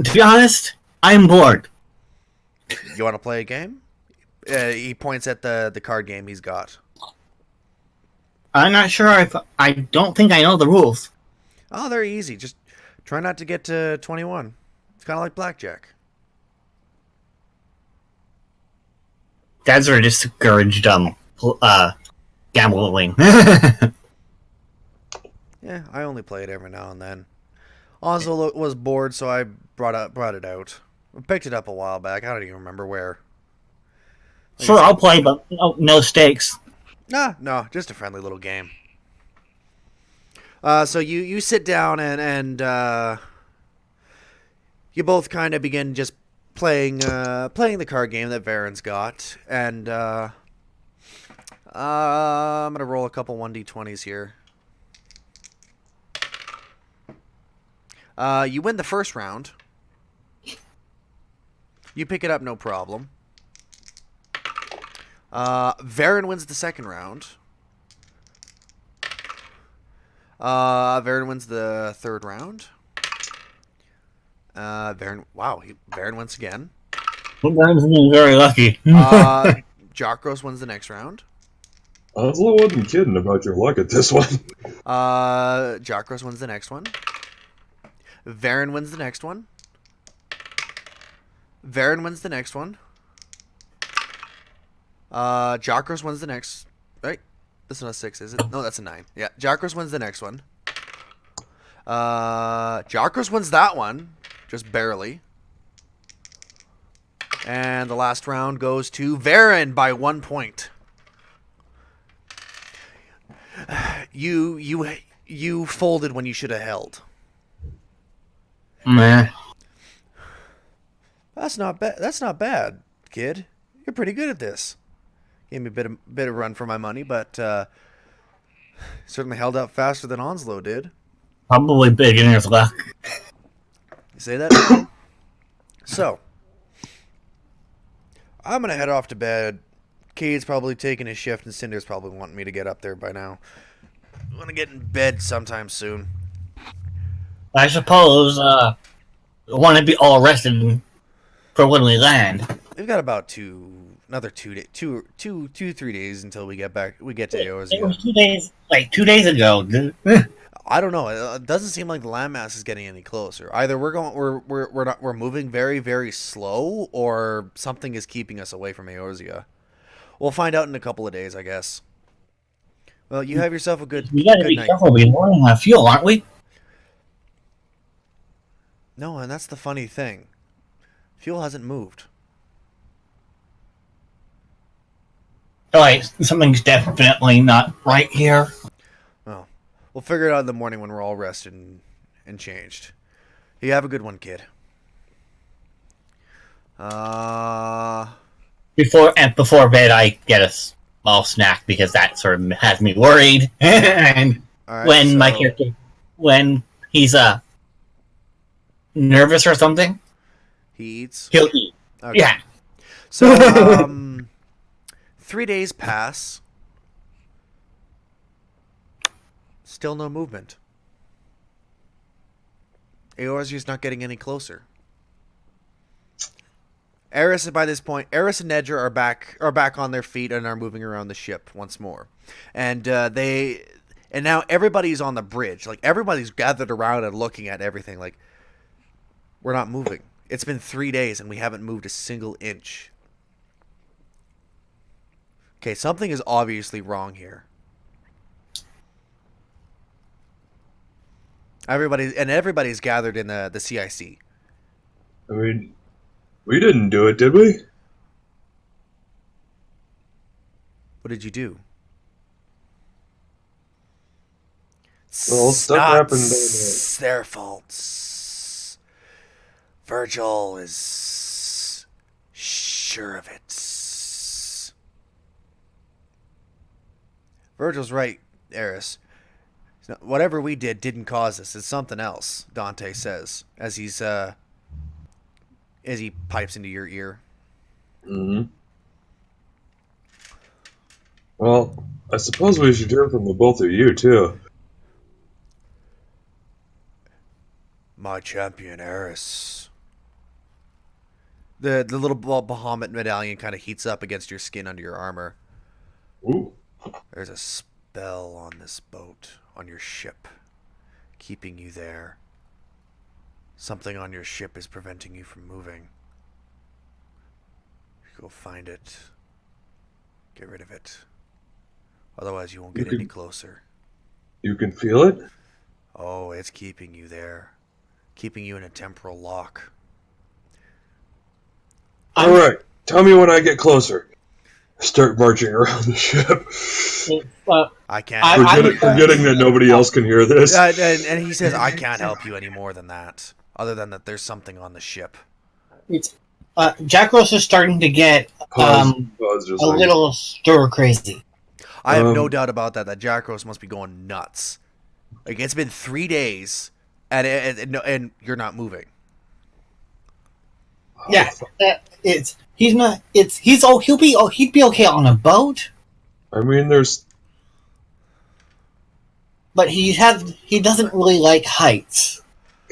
To be honest, I'm bored. You want to play a game? He points at the card game he's got. I'm not sure if I don't think I know the rules. Oh, they're easy. Just try not to get to 21. It's kind of like blackjack. Dads are discouraged gambling. Yeah, I only play it every now and then. Onslow was bored, so I brought it out. I picked it up a while back. I don't even remember where. Sure, I'll play, but no stakes. No, just a friendly little game. So you sit down and you both kind of begin just playing the card game that Varen's got, and I'm gonna roll a couple 1d20s here. You win the first round. You pick it up, no problem. Varen wins the second round. Varen wins the third round. Varen wins again. Sometimes I'm very lucky. Jakros wins the next round. Onslow wasn't kidding about your luck at this one. Jakros wins the next one. Varen wins the next one. Varen wins the next one. Jakros wins the next. Right? This is not a 6, is it? No, that's a 9. Yeah, Jakros wins the next one. Jakros wins that one. Just barely. And the last round goes to Varen by 1 point. You folded when you should have held. Meh. That's not bad. That's not bad, kid. You're pretty good at this. Gave me a bit of run for my money, but certainly held up faster than Onslow did. Probably beginner's luck. You say that? So, I'm gonna head off to bed. Cade's probably taking his shift, and Cinder's probably wanting me to get up there by now. I want to get in bed sometime soon. I suppose want to be all rested for when we land. We've got about 3 days until we get back. We get to It Eorzea. was 2 days, like 2 days ago. I don't know. It doesn't seem like the landmass is getting any closer. Either we're moving very, very slow, or something is keeping us away from Eorzea. We'll find out in a couple of days, I guess. Well, you have yourself a good We gotta be night. careful. We're running out of fuel, aren't we? No, and that's the funny thing. Fuel hasn't moved. Alright, something's definitely not right here. Well, we'll figure it out in the morning when we're all rested and changed. You have a good one, kid. Before bed, I get a small snack because that sort of has me worried. And All right, when my so- character, when he's nervous or something, He eats. he'll eat. Okay. Yeah. So, 3 days pass. Still no movement. Eorzea's not getting any closer. Eris, by this point, Eris and Nedra are back on their feet and are moving around the ship once more, and now everybody's on the bridge. Like, everybody's gathered around and looking at everything. Like, we're not moving. It's been 3 days and we haven't moved a single inch. Okay, something is obviously wrong here. Everybody's gathered in the CIC. I mean, we didn't do it, did we? What did you do? Well, stuff Not happened down there. their faults. Virgil is sure of it. Virgil's right, Eris. Whatever we did didn't cause this. It's something else, Dante says, as he pipes into your ear. Mm-hmm. Well, I suppose we should hear from the both of you, too. My champion, Eris. The little Bahamut medallion kind of heats up against your skin under your armor. Ooh. There's a spell on this boat, on your ship, keeping you there. Something on your ship is preventing you from moving. Go find it. Get rid of it. Otherwise, you won't get any closer. You can feel it? Oh, it's keeping you there. Keeping you in a temporal lock. Alright, tell me when I get closer. Start marching around the ship. I can't. Forgetting that nobody else can hear this. And he says, I can't help you any more than that. Other than that, there's something on the ship. Jack Ross is starting to get Pause a just like, little stir crazy. I have no doubt about that. That Jack Ross must be going nuts. Like, it's been 3 days, and you're not moving. Yeah, he'd be okay on a boat, I mean, there's but he doesn't really like heights.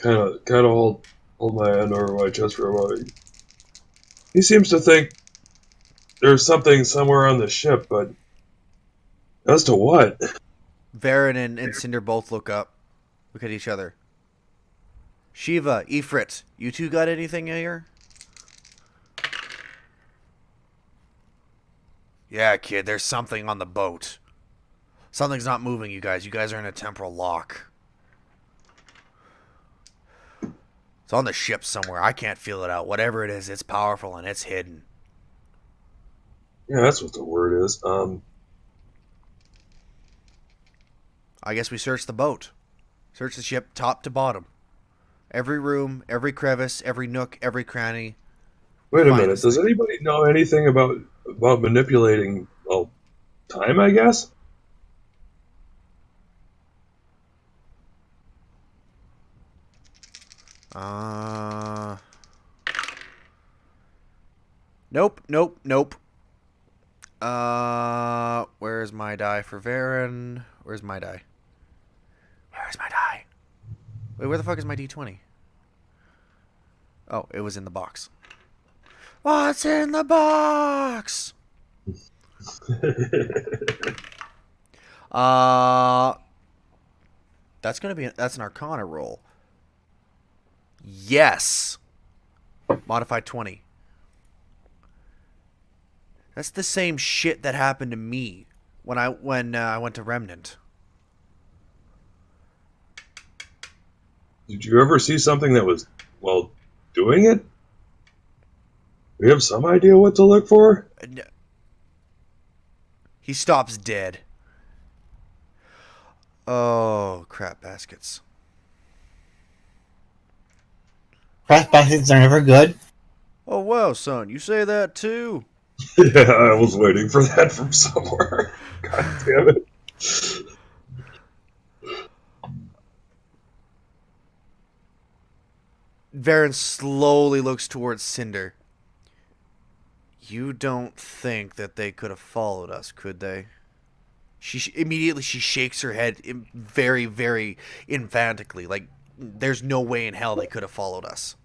kind of hold my hand over my chest for a moment. He seems to think there's something somewhere on the ship, but as to what? Varen and Cinder both look up. Look at each other. Shiva, Ifrit, you two got anything here? Yeah, kid, there's something on the boat. Something's not moving, you guys. You guys are in a temporal lock. It's on the ship somewhere. I can't feel it out. Whatever it is, it's powerful and it's hidden. Yeah, that's what the word is. I guess we search the boat. Search the ship top to bottom. Every room, every crevice, every nook, every cranny. Wait a Find minute. this Does thing. anybody know anything about manipulating time? I guess. Nope. Where's my die for Varen? Where's my die? Wait, where the fuck is my D20? Oh, it was in the box. What's in the box? That's an Arcana roll. Yes. Modified 20. That's the same shit that happened to me when I went to Remnant. Did you ever see something that was doing it? We have some idea what to look for. He stops dead. Oh, crap baskets. Crap baskets are never good. Oh, wow, son. You say that too? Yeah, I was waiting for that from somewhere. God damn it. Varen slowly looks towards Cinder. You don't think that they could have followed us, could they? She immediately shakes her head very, very emphatically. Like, there's no way in hell they could have followed us.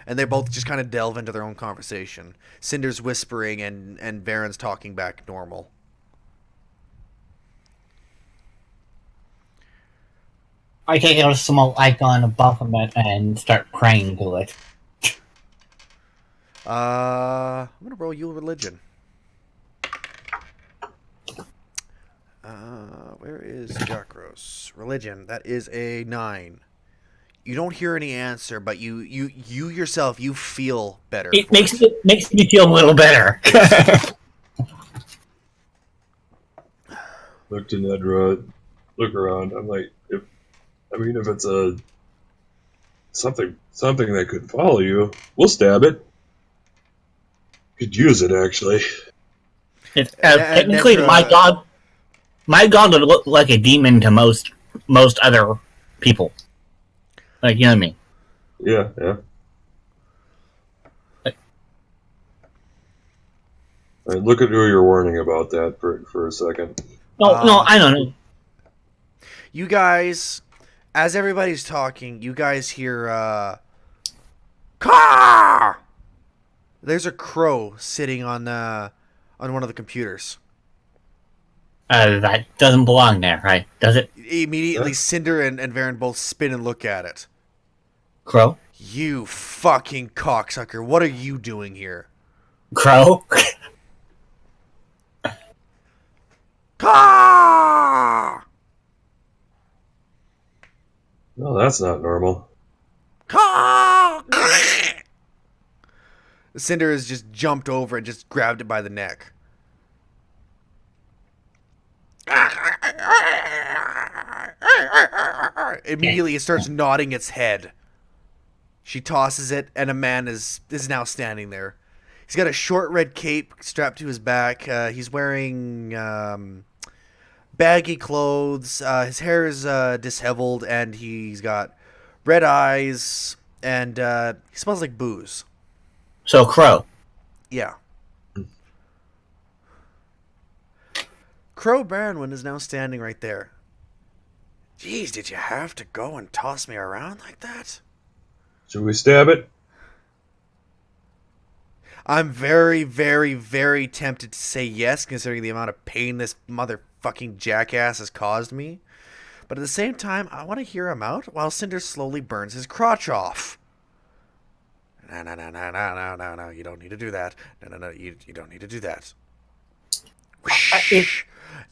And they both just kind of delve into their own conversation. Cinder's whispering and Varen's talking back normal. I take out a small icon above him and start praying to it. I'm gonna roll you a religion. Where is Jakros? Religion. That is a 9. You don't hear any answer, but you yourself, you feel better. It makes me feel a little better. Look to Nedra. Look around. I'm like, if it's something that could follow you, we'll stab it. Could use it actually. Technically, my god would look like a demon to most other people. Like, you know what I mean? Yeah. Alright, look at who you're warning about that for a second. No, I don't know. You guys, as everybody's talking, you guys hear Caw! There's a crow sitting on one of the computers. That doesn't belong there, right? Does it? Immediately, Cinder and Varen both spin and look at it. Crow? You fucking cocksucker! What are you doing here? Crow? Caw! No, that's not normal. Caw! Cinder has just jumped over and just grabbed it by the neck. Immediately, it starts nodding its head. She tosses it, and a man is now standing there. He's got a short red cape strapped to his back. He's wearing baggy clothes. His hair is disheveled, and he's got red eyes, and he smells like booze. So Crow. Yeah. Crow Branwyn is now standing right there. Jeez, did you have to go and toss me around like that? Should we stab it? I'm very, very, very tempted to say yes, considering the amount of pain this motherfucking jackass has caused me. But at the same time, I want to hear him out while Cinder slowly burns his crotch off. No, you don't need to do that. No, you don't need to do that.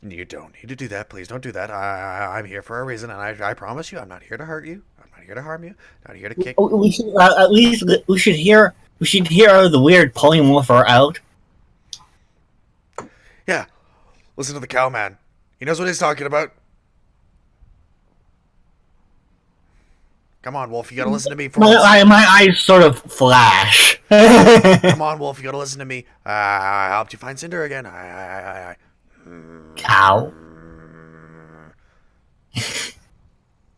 You don't need to do that. Please don't do that. I'm here for a reason, and I promise you, I'm not here to hurt you. I'm not here to harm you. I'm not here to kick. We should, at least we should hear the weird polymorpher out. Yeah, listen to the cowman. He knows what he's talking about. Come on, Wolf. You gotta listen to me for once. My eyes sort of flash. Come on, Wolf. You gotta listen to me. I helped you find Cinder again. Cow.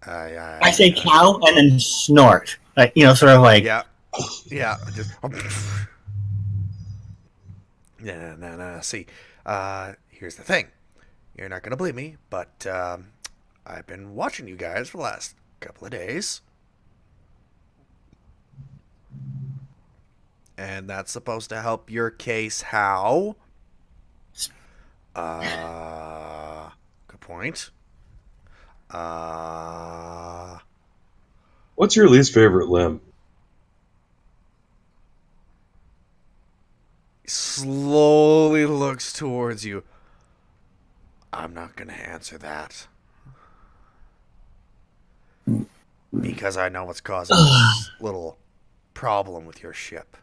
I say cow and then snort. Like, sort of like... Yeah. Just... No. See, here's the thing. You're not gonna believe me, but I've been watching you guys for the last couple of days. And that's supposed to help your case how? Good point. What's your least favorite limb? Slowly looks towards you. I'm not going to answer that. Because I know what's causing this little problem with your ship.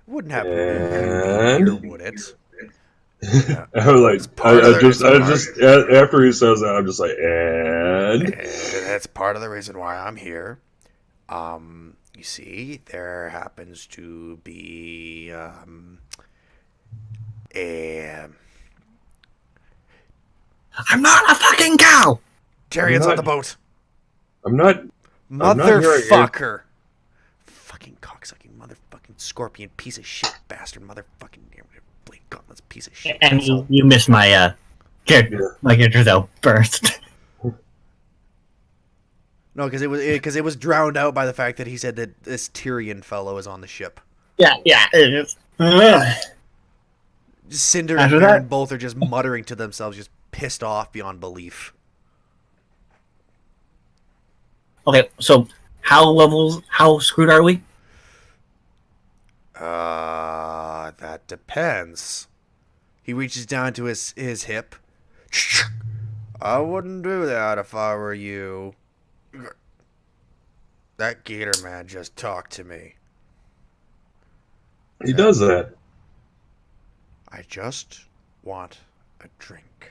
Wouldn't happen to be here, would it? Yeah. After he says that, I'm just like, and that's part of the reason why I'm here. You see, there happens to be I'm not a fucking cow. Tyrion's on the boat. I'm not. Motherfucker. Fucking cocksucking motherfucking scorpion piece of shit bastard motherfucking Blade Gauntlets piece of shit. And you missed my character's outburst. No, because it was drowned out by the fact that he said that this Tyrion fellow is on the ship. Yeah, it is. Cinder and Baron both are just muttering to themselves, just pissed off beyond belief. Okay, so how screwed are we? That depends. He reaches down to his hip. I wouldn't do that if I were you. That gator man just talked to me. He does that. I just want a drink.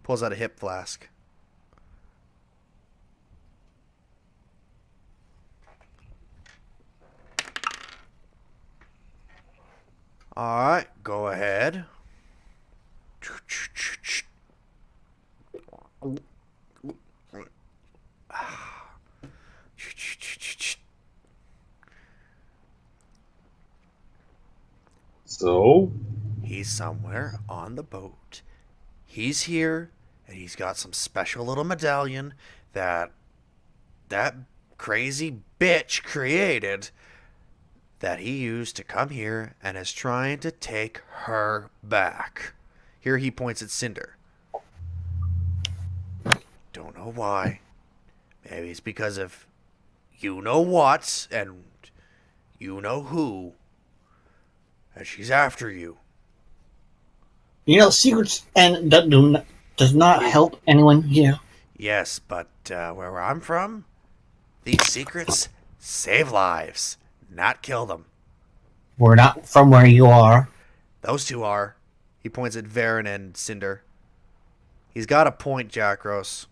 Pulls out a hip flask. Alright, go ahead. So? He's somewhere on the boat. He's here, and he's got some special little medallion that crazy bitch created that he used to come here and is trying to take her back. Here he points at Cinder. Don't know why. Maybe it's because of you know what and you know who. And she's after you. Secrets and that does not help anyone here. Yes, but where I'm from, these secrets save lives, not kill them. We're not from where you are. Those two are. He points at Varen and Cinder. He's got a point, Jackros.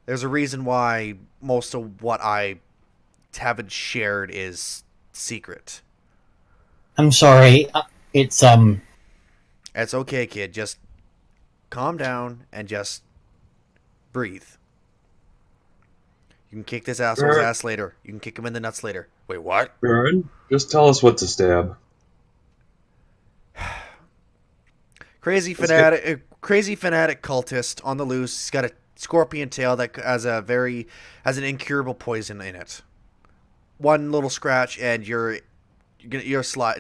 There's a reason why most of what I haven't shared is secret. I'm sorry. It's It's okay, kid. Just calm down and just breathe. You can kick this asshole's ass later. You can kick him in the nuts later. Wait, what? Baron, just tell us what to stab. Crazy fanatic cultist on the loose. He's got a scorpion tail that has an incurable poison in it. One little scratch and you'll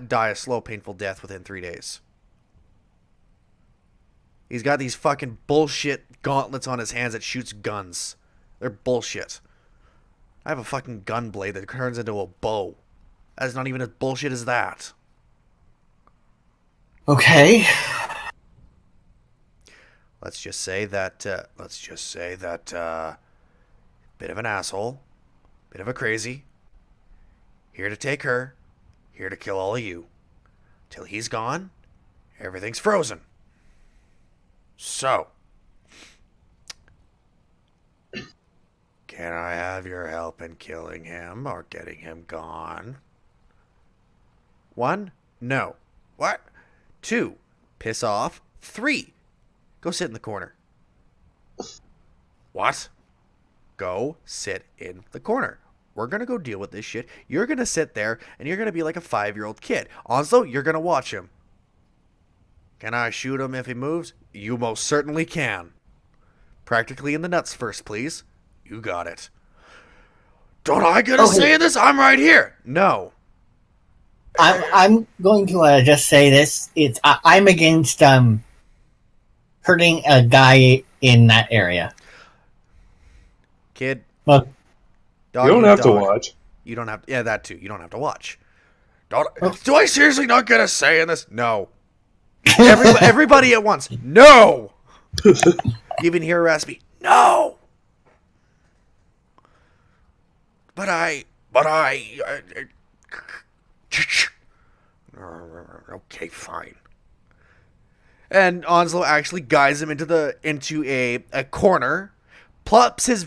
die a slow, painful death within 3 days. He's got these fucking bullshit gauntlets on his hands that shoots guns. They're bullshit. I have a fucking gun blade that turns into a bow. That's not even as bullshit as that. okay. Let's just say that, bit of an asshole, bit of a crazy, here to take her, here to kill all of you. Till he's gone, everything's frozen. So, can I have your help in killing him or getting him gone? 1, no. What? 2, piss off. 3, go sit in the corner. What? Go sit in the corner. We're going to go deal with this shit. You're going to sit there and you're going to be like a 5-year-old kid. Onslow, you're going to watch him. Can I shoot him if he moves? You most certainly can. Practically in the nuts first, please. You got it. Don't I get a say in this? I'm right here. No. I'm going to just say this. I'm against hurting a guy in that area. Kid. Look, You don't have to watch. You don't have to. Yeah, that too. You don't have to watch. Do I seriously not get a say in this? No. Everybody at once. No. You even hear Raspy. No. But I. Okay, fine. And Onslow actually guides him into a corner, plops his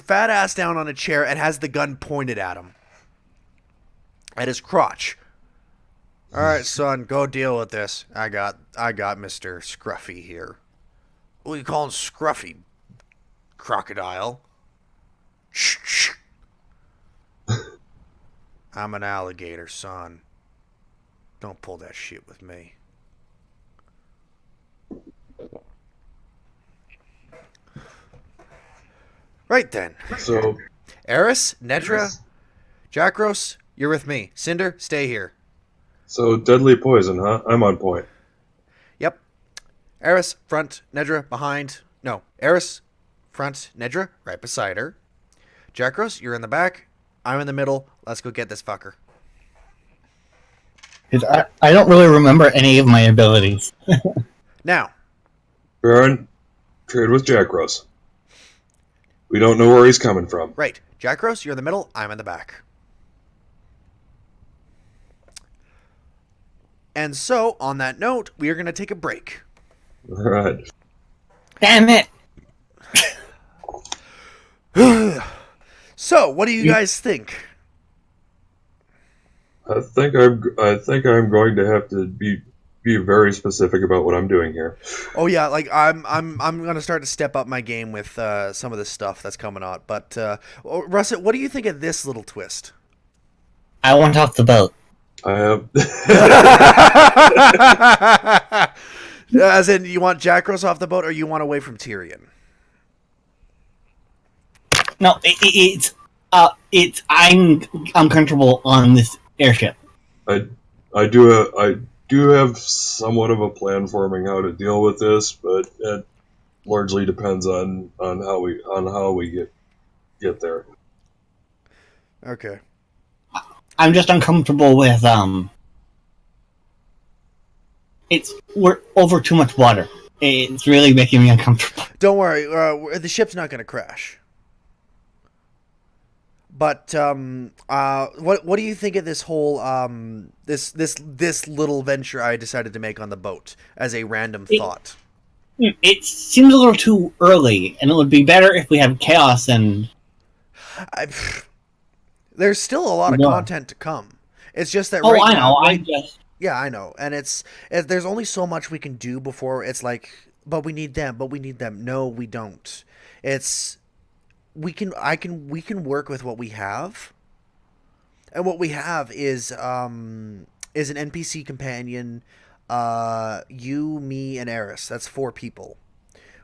fat ass down on a chair, and has the gun pointed at him. At his crotch. All right, son, go deal with this. I got Mr. Scruffy here. What do you call him, Scruffy? Crocodile. Shh. I'm an alligator, son. Don't pull that shit with me. Right then. So, Eris, Nedra, Jackros, you're with me. Cinder, stay here. so deadly poison, huh? I'm on point. Yep. Eris, front, Nedra, behind. No, Eris, front, Nedra, right beside her. Jackros, you're in the back. I'm in the middle. Let's go get this fucker. 'Cause I don't really remember any of my abilities. Now, Baron, trade with Jackros. We don't know where he's coming from. right. Jackros, you're in the middle. I'm in the back. And so, on that note, we are going to take a break. All right. Damn it! So, what do you guys think? I think I'm going to have to be very specific about what I'm doing here. Oh yeah, like I'm gonna start to step up my game with some of this stuff that's coming out. But Russet, what do you think of this little twist? I want off the boat. I have. As in, you want Jackros off the boat, or you want away from Tyrion? No, it's I'm comfortable on this airship. I do have somewhat of a plan forming how to deal with this, but it largely depends on how we get there. Okay. I'm just uncomfortable with we're over too much water. It's really making me uncomfortable. Don't worry, the ship's not gonna crash. But what do you think of this whole this little venture I decided to make on the boat as a random thought? It seems a little too early, and it would be better if we have chaos and There's still a lot of War. content to come. It's just that Oh, right I now, know. right? I'm just Yeah, I know. And there's only so much we can do before it's like, but we need them, but we need them. No, we don't. It's we can work with what we have. And what we have is an NPC companion, you, me, and Eris. That's 4 people,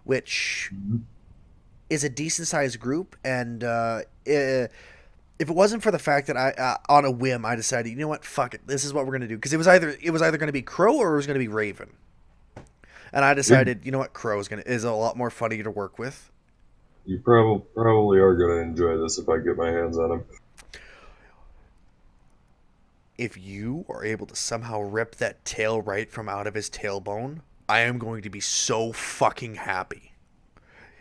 which is a decent sized group. And if it wasn't for the fact that I on a whim I decided, you know what, fuck it, this is what we're gonna do, because it was either gonna be Crow or it was gonna be Raven, and I decided, you know what, Crow is a lot more funny to work with. You probably are going to enjoy this if I get my hands on him. If you are able to somehow rip that tail right from out of his tailbone, I am going to be so fucking happy.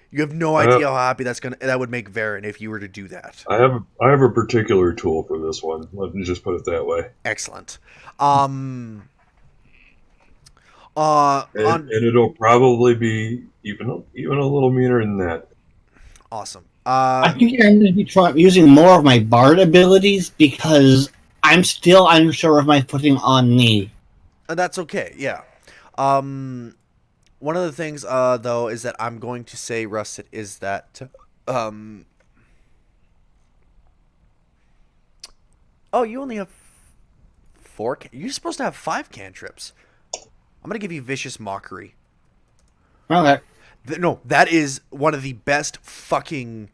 You have no idea how happy that would make Varen if you were to do that. I have a particular tool for this one. Let me just put it that way. Excellent. And it'll probably be even a little meaner than that. Awesome. I think I'm going to be using more of my Bard abilities because I'm still unsure of my footing on the. That's okay. Yeah. One of the things, though, is that I'm going to say, Russet, is that, oh, you only have 4. You're supposed to have 5 cantrips. I'm gonna give you Vicious Mockery. Okay. No, that is one of the best fucking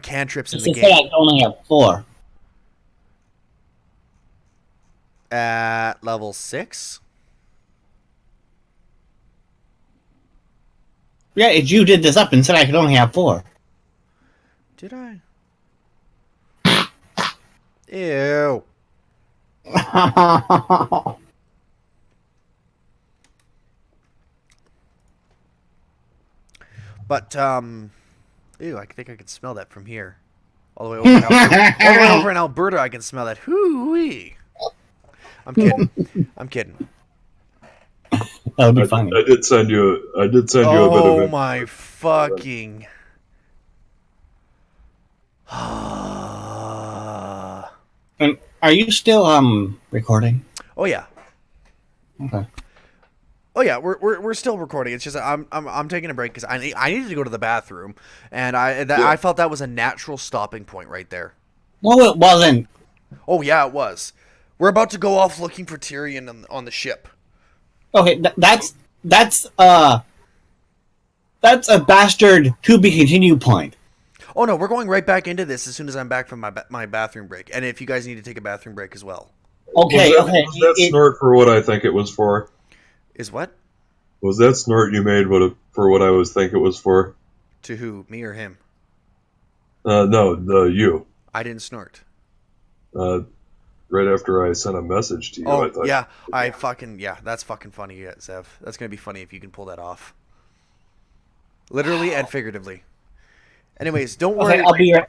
cantrips in the game. I only have 4. At level 6. Yeah, you did this up and said I could only have 4. Did I? Ew. But ew, I think I can smell that from here. All the way over in Alberta, I can smell that. Hoo-wee. I'm kidding. I'm kidding. That would be funny. I did send you a bit of Oh it. my fucking. And are you still recording? Oh yeah. Okay. Oh yeah, we're still recording. It's just I'm taking a break because I needed to go to the bathroom, and I felt that was a natural stopping point right there. No, it wasn't. Oh yeah, it was. We're about to go off looking for Tyrion on the ship. Okay, that's a bastard to be continued point. Oh no, we're going right back into this as soon as I'm back from my bathroom break. And if you guys need to take a bathroom break as well. Okay, Was that snort for what I think it was for? Is what? Was that snort you made for what I was think it was for? To who? Me or him? No, you. I didn't snort. Right after I sent a message to you. Oh, I thought, yeah, that's fucking funny, Zev. That's going to be funny if you can pull that off. Literally and figuratively. Anyways, don't worry. Okay, I'll be right.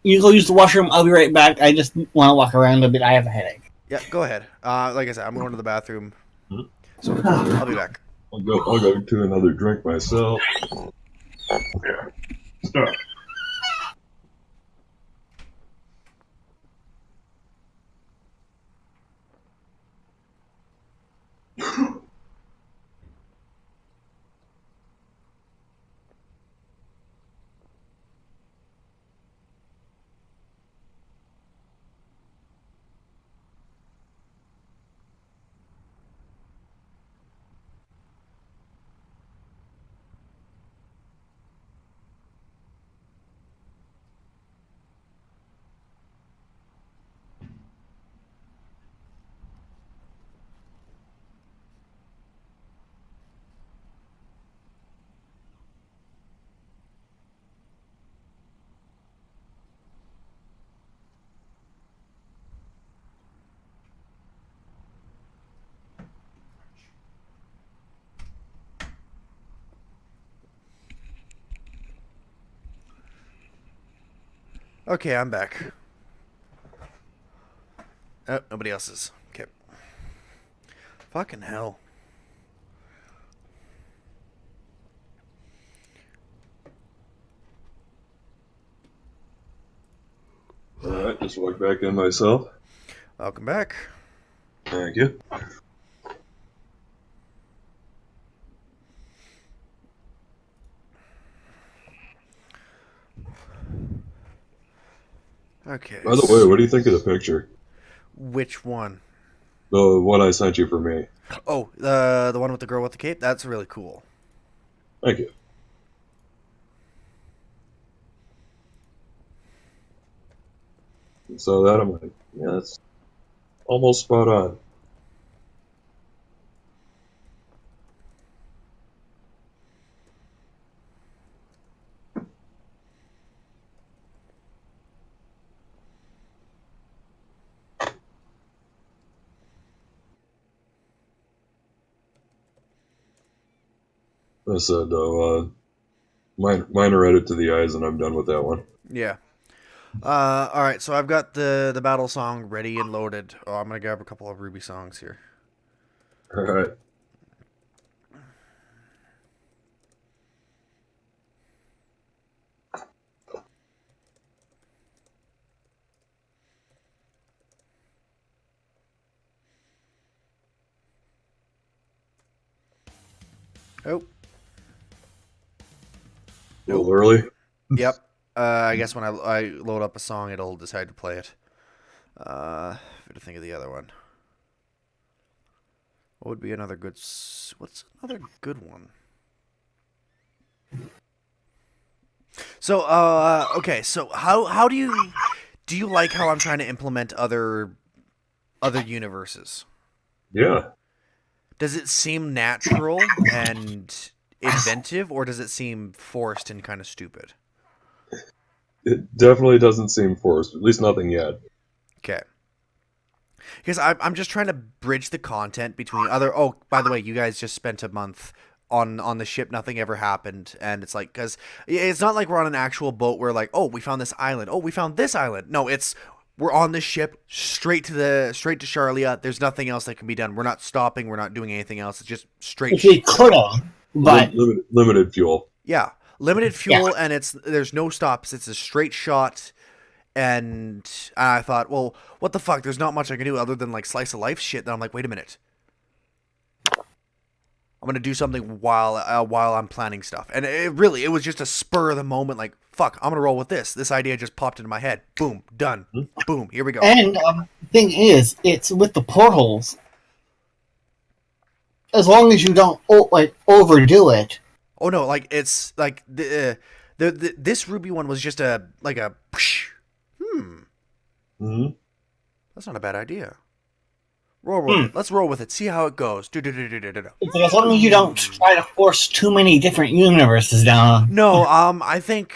You go use the washroom. I'll be right back. I just want to walk around a bit. I have a headache. Yeah, go ahead. Like I said, I'm going to the bathroom. Mhm. So I'll be back. I'll go to another drink myself. Okay. Stop. Okay, I'm back. Oh, nobody else is. Okay. Fucking hell. Alright, just walk back in myself. Welcome back. Thank you. Okay. By the way, what do you think of the picture? Which one? The one I sent you for me. Oh, the one with the girl with the cape? That's really cool. Thank you. So that I'm like, yeah, that's almost spot on. I said, mine are edit to the eyes, and I'm done with that one. Yeah. All right. So I've got the battle song ready and loaded. Oh, I'm gonna grab a couple of Ruby songs here. All right. Oh. A little early. Yep. I guess when I load up a song, it'll decide to play it. Got to think of the other one. What would be another good? What's another good one? So, okay. So, how do you like how I'm trying to implement other universes? Yeah. Does it seem natural and inventive, or does it seem forced and kind of stupid? It definitely doesn't seem forced. At least nothing yet. Okay. Because I'm just trying to bridge the content between other. Oh, by the way, you guys just spent a month on the ship. Nothing ever happened, and it's like because it's not like we're on an actual boat. Where like, oh, we found this island. Oh, we found this island. No, it's we're on this ship straight to Charlia. There's nothing else that can be done. We're not stopping. We're not doing anything else. It's just straight. We could have, but Limited fuel. Yeah, limited fuel, and there's no stops. It's a straight shot. And I thought, well, what the fuck? There's not much I can do other than like slice of life shit. Then I'm like, wait a minute. I'm gonna do something while I'm planning stuff. And it was just a spur of the moment. Like, fuck, I'm gonna roll with this. This idea just popped into my head. Boom, done. Boom, here we go. And the thing is, it's with the portals. As long as you don't overdo it. Oh no, like it's like this Ruby one was just a Mm-hmm. That's not a bad idea. Roll with it. Let's roll with it. See how it goes. It's like, as long as you don't try to force too many different universes down. No, I think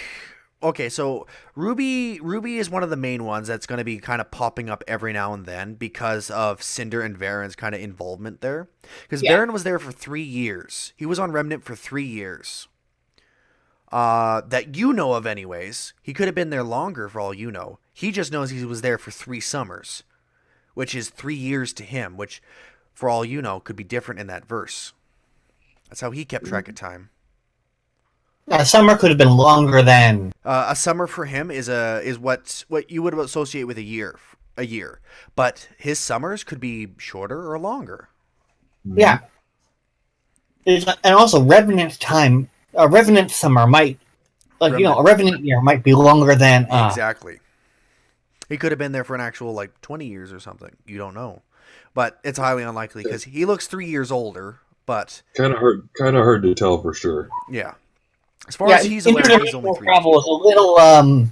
okay, so Ruby is one of the main ones that's going to be kind of popping up every now and then because of Cinder and Varen's kind of involvement there. Because Varen was there for 3 years. He was on Remnant for 3 years. That you know of anyways. He could have been there longer for all you know. He just knows he was there for 3 summers, which is 3 years to him, which for all you know could be different in that verse. That's how he kept track of time. A summer could have been longer than A summer for him is what you would associate with a year, but his summers could be shorter or longer. Yeah. And also Revenant time, a Revenant summer might, a Revenant year might be longer than Exactly. He could have been there for an actual 20 years or something. You don't know, but it's highly unlikely because he looks 3 years older. But kind of hard to tell for sure. Yeah. As far as he's aware, he's only 3 years travel old. is a little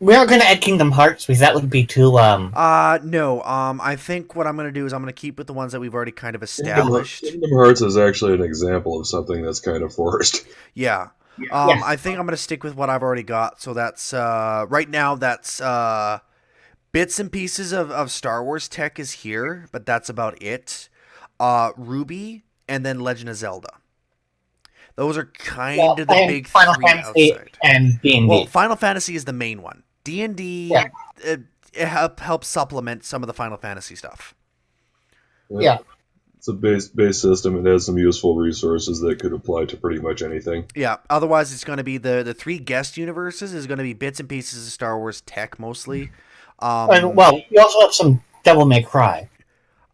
We aren't going to add Kingdom Hearts because that would be too No. I think what I'm going to do is I'm going to keep with the ones that we've already kind of established. Kingdom Hearts is actually an example of something that's kind of forced. Yeah. I think I'm going to stick with what I've already got. So that's, right now, that's bits and pieces of Star Wars tech is here, but that's about it. Ruby, and then Legend of Zelda. Those are kind of the big Final three Fantasy outside. and D&D. Well, Final Fantasy is the main one. D&D, it helps supplement some of the Final Fantasy stuff. Yeah. It's a base system. It has some useful resources that could apply to pretty much anything. Yeah. Otherwise, it's going to be the three guest universes is going to be bits and pieces of Star Wars tech mostly. And, well, you also have some Devil May Cry.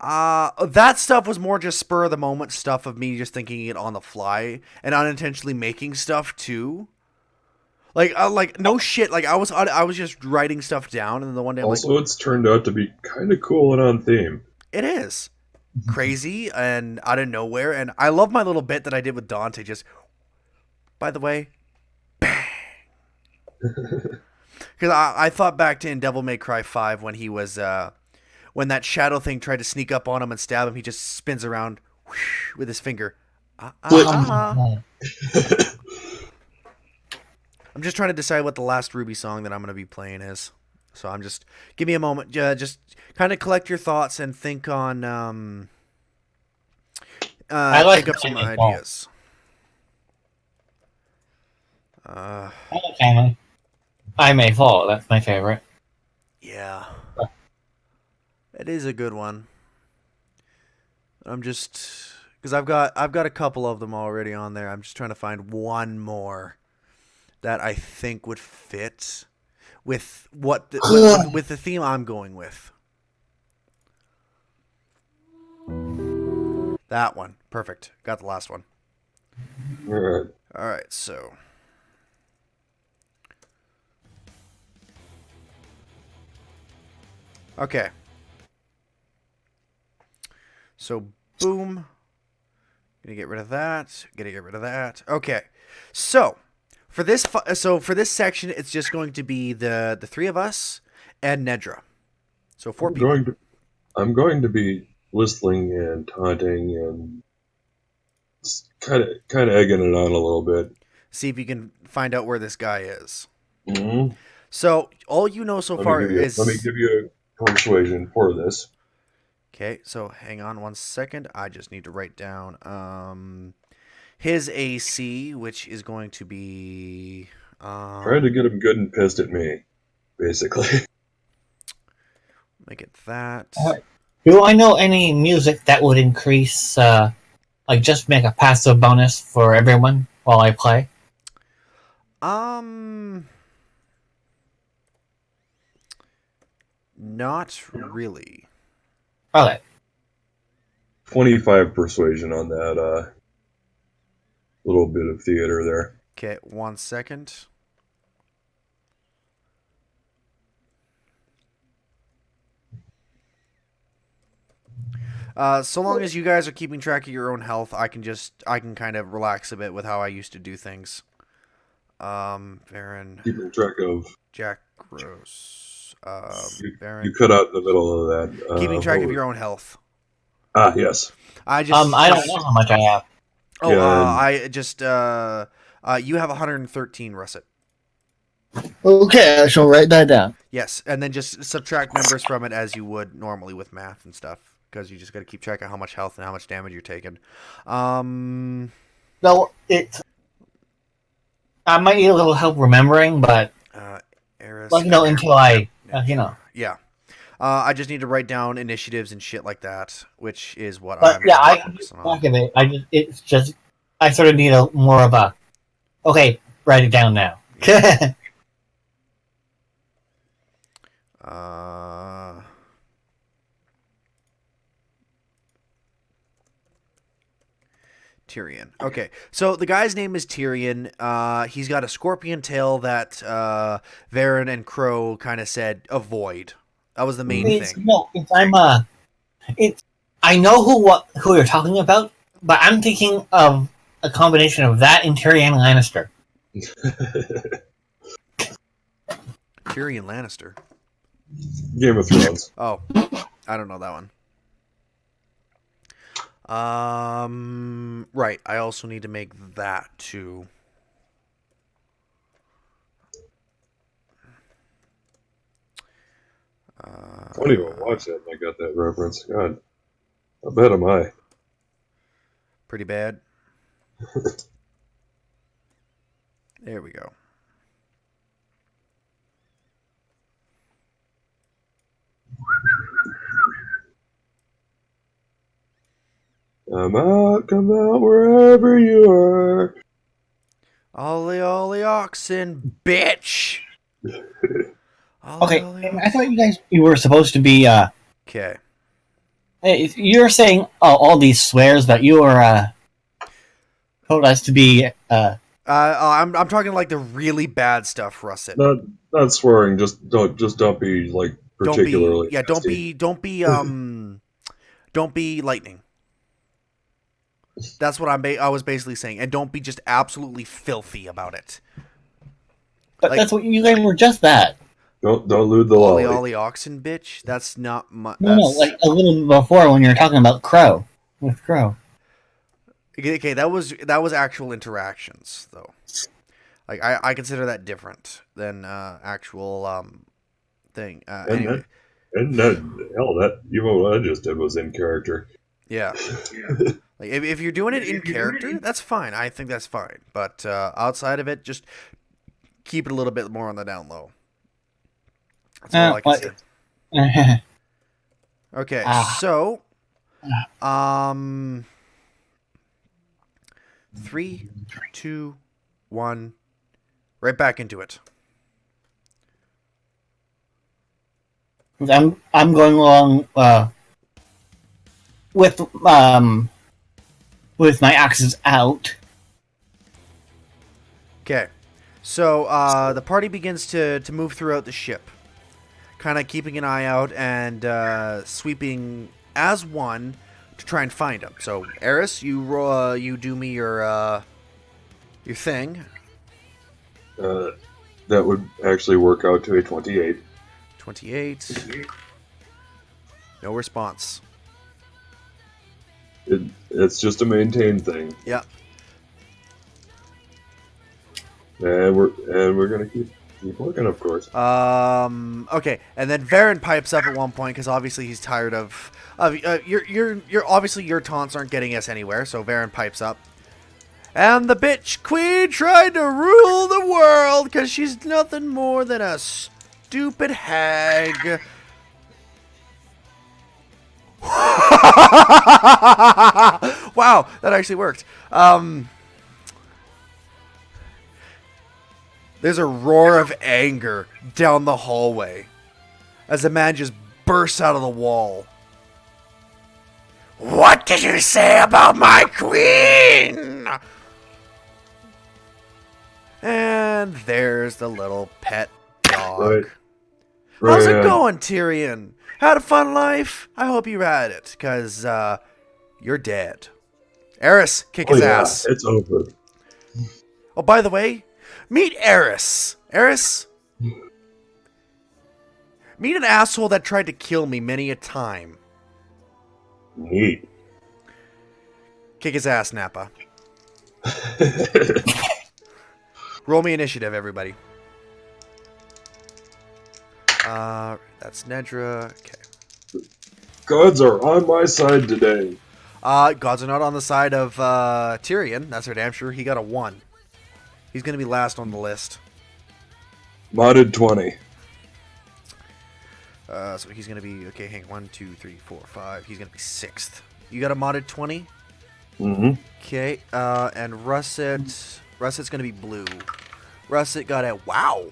That stuff was more just spur of the moment stuff of me just thinking it on the fly and unintentionally making stuff too. Like no shit. Like I was just writing stuff down, and then the one day I'm Also, it's turned out to be kind of cool and on theme. it is crazy and out of nowhere, and I love my little bit that I did with Dante. Just by the way, bang. Because I thought back to in Devil May Cry 5 when he was when that shadow thing tried to sneak up on him and stab him. He just spins around whoosh, with his finger. I'm just trying to decide what the last Ruby song that I'm going to be playing is. So I'm just give me a moment. Just kind of collect your thoughts and think on. I like think up some Family Vault. ideas. Okay, I May Fall. That's my favorite. Yeah, it is a good one. I'm just because I've got a couple of them already on there. I'm just trying to find one more that I think would fit with with the theme I'm going with. That one, perfect. Got the last one. All right. All right, so. Okay. So, boom. Gonna get rid of that. Gonna get rid of that. Okay. So, for this section, it's just going to be the three of us and Nedra. So 4 people. I'm going to be whistling and taunting and kind of egging it on a little bit. See if you can find out where this guy is. Mm-hmm. So all you know so far is. Let me give you a persuasion for this. Okay, so hang on 1 second. I just need to write down his AC, which is going to be. Trying to get him good and pissed at me, basically. Make it that. Do I know any music that would increase, like just make a passive bonus for everyone while I play? Not really. Okay. 25 persuasion on that little bit of theater there. Okay, 1 second. So long as you guys are keeping track of your own health, I can kind of relax a bit with how I used to do things. Varen, Keeping track of. Jack Gross, Varen. You cut out in the middle of that. Keeping track of your own health. Ah, yes. I I don't know how much I have. Oh, Yeah, I just you have 113, Russet. Okay, I shall write that down. Yes, and then just subtract numbers from it as you would normally with math and stuff, because you just got to keep track of how much health and how much damage you're taking. No, I might need a little help remembering, but Eris, until I, Yeah. I just need to write down initiatives and shit like that, which is what But I'm yeah, I can focusing back of it. It's just I sort of need more of a. Okay, write it down now. Tyrion. Okay, so the guy's name is Tyrion. He's got a scorpion tail that Varen and Crow kind of said avoid. That was the main thing. No, I know who you're talking about, but I'm thinking of a combination of that and Tyrion Lannister. Tyrion Lannister. Game of Thrones. Oh, I don't know that one. Right. I also need to make that too. I don't even watch that and I got that reference. God, how bad am I? Pretty bad. There we go. Come out wherever you are. Ollie oxen, bitch. Okay, and I thought you were supposed to be Okay. hey, you're saying all these swears, but you were told us to be I'm talking like the really bad stuff, Russet. Not swearing. Just don't be like particularly. Don't be lightning. That's what I was basically saying, and don't be just absolutely filthy about it. but like- that's what you guys were just that. Don't lewd the Ollie lolly. oxen, bitch. That's not my. No, like a little before when you were talking about Crow. With Crow. Okay, that was actual interactions though. Like I consider that different than actual thing. Anyway, That even what I just did was in character. yeah. Like if you're doing it in character, that's fine. I think that's fine. But outside of it, just keep it a little bit more on the down low. That's all I can say. Okay, so 3, 2, 1, right back into it. I'm going along with my axes out. Okay, so the party begins to move throughout the ship, kind of keeping an eye out and sweeping as one to try and find him. So, Eris, you do me your thing. That would actually work out to a 28. 28. No response. It's just a maintain thing. Yeah. And we're gonna keep working, of course. Okay, and then Varen pipes up at one point because obviously he's tired of you're obviously your taunts aren't getting us anywhere. So Varen pipes up, and the bitch queen tried to rule the world because she's nothing more than a stupid hag. Wow, that actually worked. There's a roar of anger down the hallway as a man just bursts out of the wall. What did you say about my queen? And there's the little pet dog. Right. How's it Right, going, Tyrion? Had a fun life? I hope you had it, because you're dead. Eris, kick his ass. It's over. Oh, by the way, meet Eris. Eris? Meet an asshole that tried to kill me many a time. Neat. Kick his ass, Nappa. Roll me initiative, everybody. That's Nedra. Okay. Gods are on my side today. Gods are not on the side of Tyrion. That's for damn sure. He got a 1. He's going to be last on the list. Modded 20. So he's going to be... Okay, hang on. 1, 2, 3, 4, 5. He's going to be 6th. You got a modded 20? Mm-hmm. Okay, and Russet's going to be blue. Russet got a... Wow!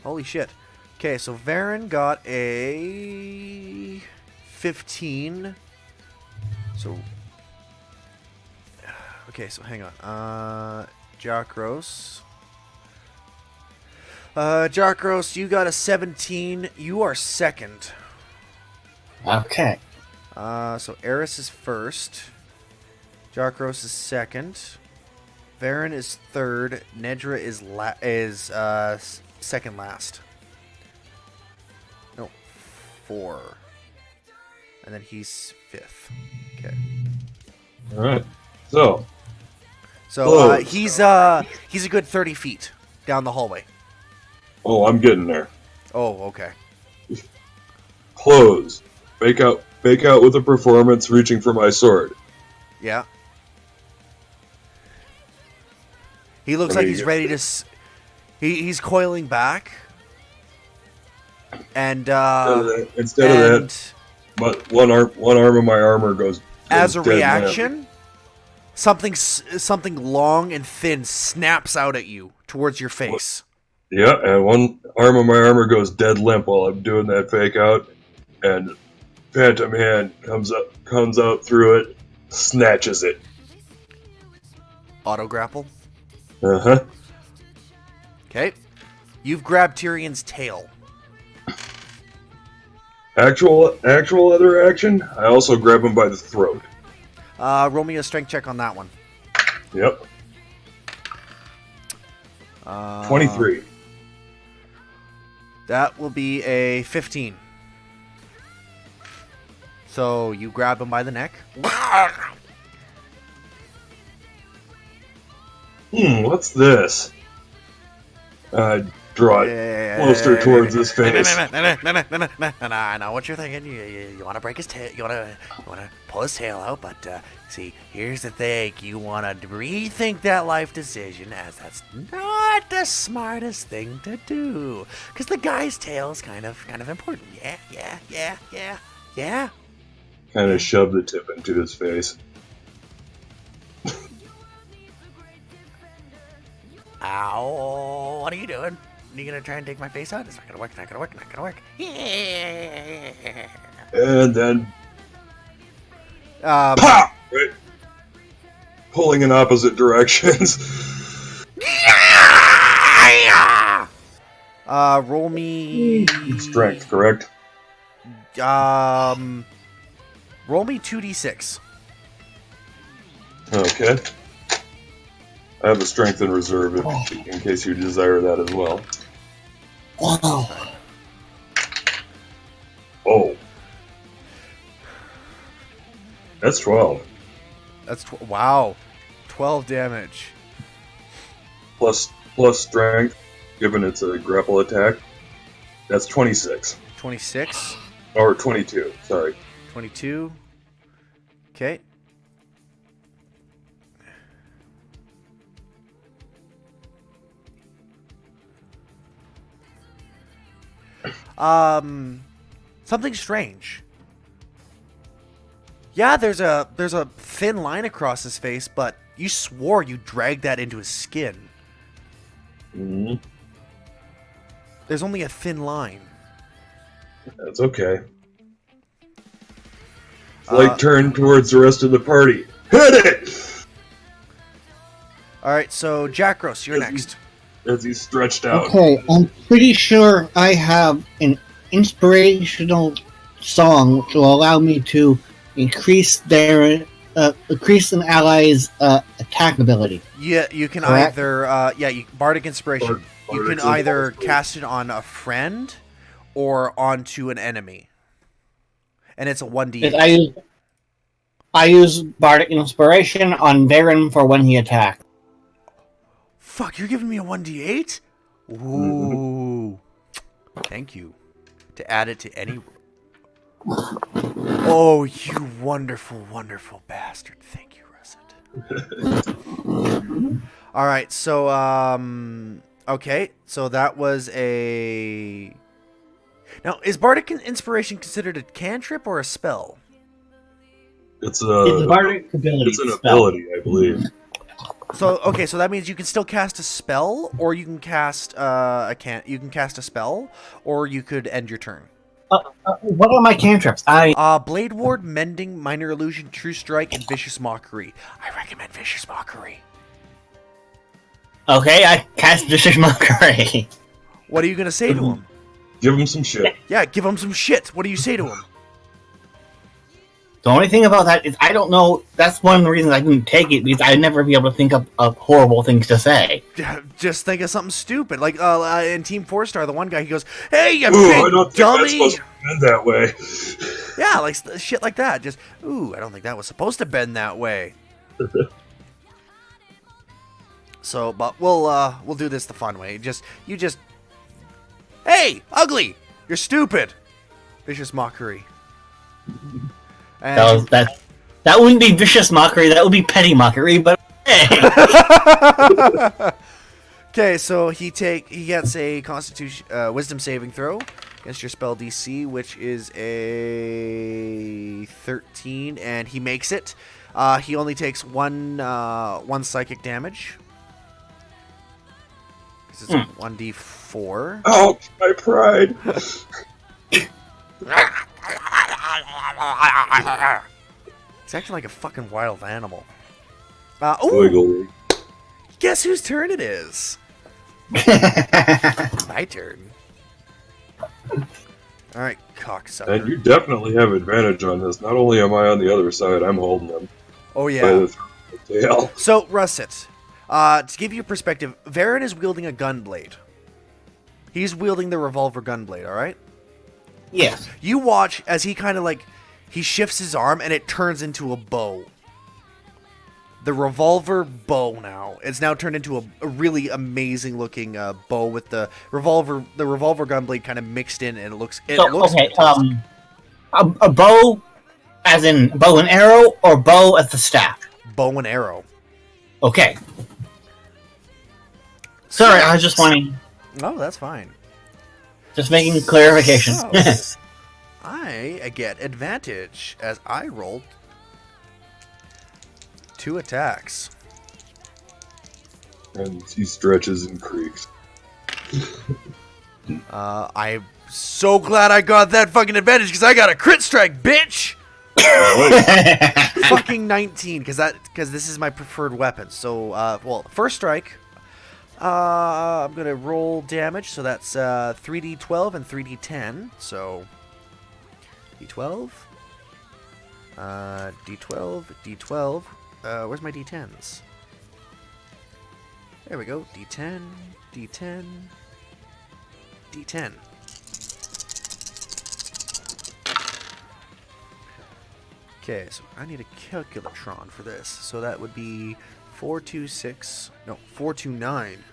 Holy shit. Okay, so Varen got a 15. So... Okay, so hang on. Jakros. Jakros, you got a 17. You are second. Okay. So Eris is first. Jakros is second. Varen is third. Nedra is second last. No, 4. And then he's 5th. Okay. All right. So, So he's a good 30 feet down the hallway. I'm getting there. Oh, okay. Close. Fake out with a performance, reaching for my sword. Yeah. He looks like he's ready to... He's coiling back. And Instead of that, but one arm of my armor goes as a dead reaction, something long and thin snaps out at you towards your face. Yeah, and one arm of my armor goes dead limp while I'm doing that fake out, and Phantom Hand comes out through it, snatches it. Auto grapple. Uh-huh. Okay. You've grabbed Tyrion's tail. Actual other action, I also grab him by the throat. Roll me a strength check on that one. Yep. 23. That will be a 15. So you grab him by the neck. What's this? I draw it closer towards his face. I know what you're thinking. You want to break his tail. You want to pull his tail out. But see, here's the thing. You want to rethink that life decision, as that's not the smartest thing to do. Because the guy's tail is kind of important. Yeah. Kind of shoved the tip into his face. Ow! What are you doing? Are you gonna try and take my face out? It's not gonna work. Yeah. And then Pop! Right? Pulling in opposite directions. Roll me Strength, correct? roll me 2d6. Okay. I have a strength in reserve in case you desire that as well. Wow. Oh. That's 12. That's wow, 12 damage. Plus strength, given it's a grapple attack. That's 26. 26, Or 22, sorry. 22. Okay. Something strange. Yeah, there's a thin line across his face, but you swore you dragged that into his skin. Mm-hmm. There's only a thin line. That's okay. Light turn towards the rest of the party. Hit it! All right, so Jackros, you're next. As he's stretched out. Okay, I'm pretty sure I have an inspirational song which will allow me to increase an ally's attack ability. Yeah, you can Correct. either Bardic Inspiration. You can either cast it on a friend or onto an enemy, and it's a 1d. I use Bardic Inspiration on Varen for when he attacks. Fuck, you're giving me a 1d8? Ooh. Thank you. To add it to any... Oh, you wonderful, wonderful bastard. Thank you, Russet. Alright, so, okay. So that was a... Now, is Bardic Inspiration considered a cantrip or a spell? It's It's a Bardic ability. It's an spell. ability, I believe. So okay, so that means you can still cast a spell, or you can cast you can cast a spell, or you could end your turn. What are my cantrips? Blade Ward, Mending, Minor Illusion, True Strike, and Vicious Mockery. I recommend Vicious Mockery. Okay, I cast Vicious Mockery. What are you gonna say to him? Give him some shit. Yeah, give him some shit. What do you say to him? The only thing about that is I don't know. That's one of the reasons I didn't take it, because I'd never be able to think of horrible things to say. Just think of something stupid. Like in Team 4-Star, the one guy, he goes, "Hey, you Ooh, big I don't think dummy!" that's supposed to bend that way. Yeah, like shit like that. Just, ooh, I don't think that was supposed to bend that way. So, but we'll do this the fun way. You just, hey, ugly, you're stupid. Vicious Mockery. And That wouldn't be Vicious Mockery. That would be Petty Mockery. But hey, okay, so he gets a Constitution Wisdom saving throw. against your spell DC, which is a 13, and he makes it. He only takes one psychic damage. This is 1d4. Oh, my pride. He's acting like a fucking wild animal. Wiggle. Ooh! Guess whose turn it is? My turn. Alright, cocksucker. And you definitely have advantage on this. Not only am I on the other side, I'm holding them Oh, by yeah. the tail. So, Russet, to give you perspective, Varen is wielding a gunblade. He's wielding the revolver gunblade, alright? Yes. You watch as he kind of like, he shifts his arm and it turns into a bow. The revolver bow now. It's now turned into a really amazing looking bow with the revolver gunblade kind of mixed in, and it looks okay, fantastic. a bow, as in bow and arrow, or bow as the staff? Bow and arrow. Okay. Sorry, I was just wanting, Oh, that's fine. just making clarification. So, I get advantage as I rolled 2 attacks. And he stretches and creaks. I'm so glad I got that fucking advantage because I got a crit strike, bitch. Fucking 19 because this is my preferred weapon. So, well, first strike. I'm gonna roll damage, so that's 3d12 and 3d10. So, d12, d12, d12. Where's my d10s? There we go. d10, d10, d10. Okay, so I need a calculatron for this. So that would be 429.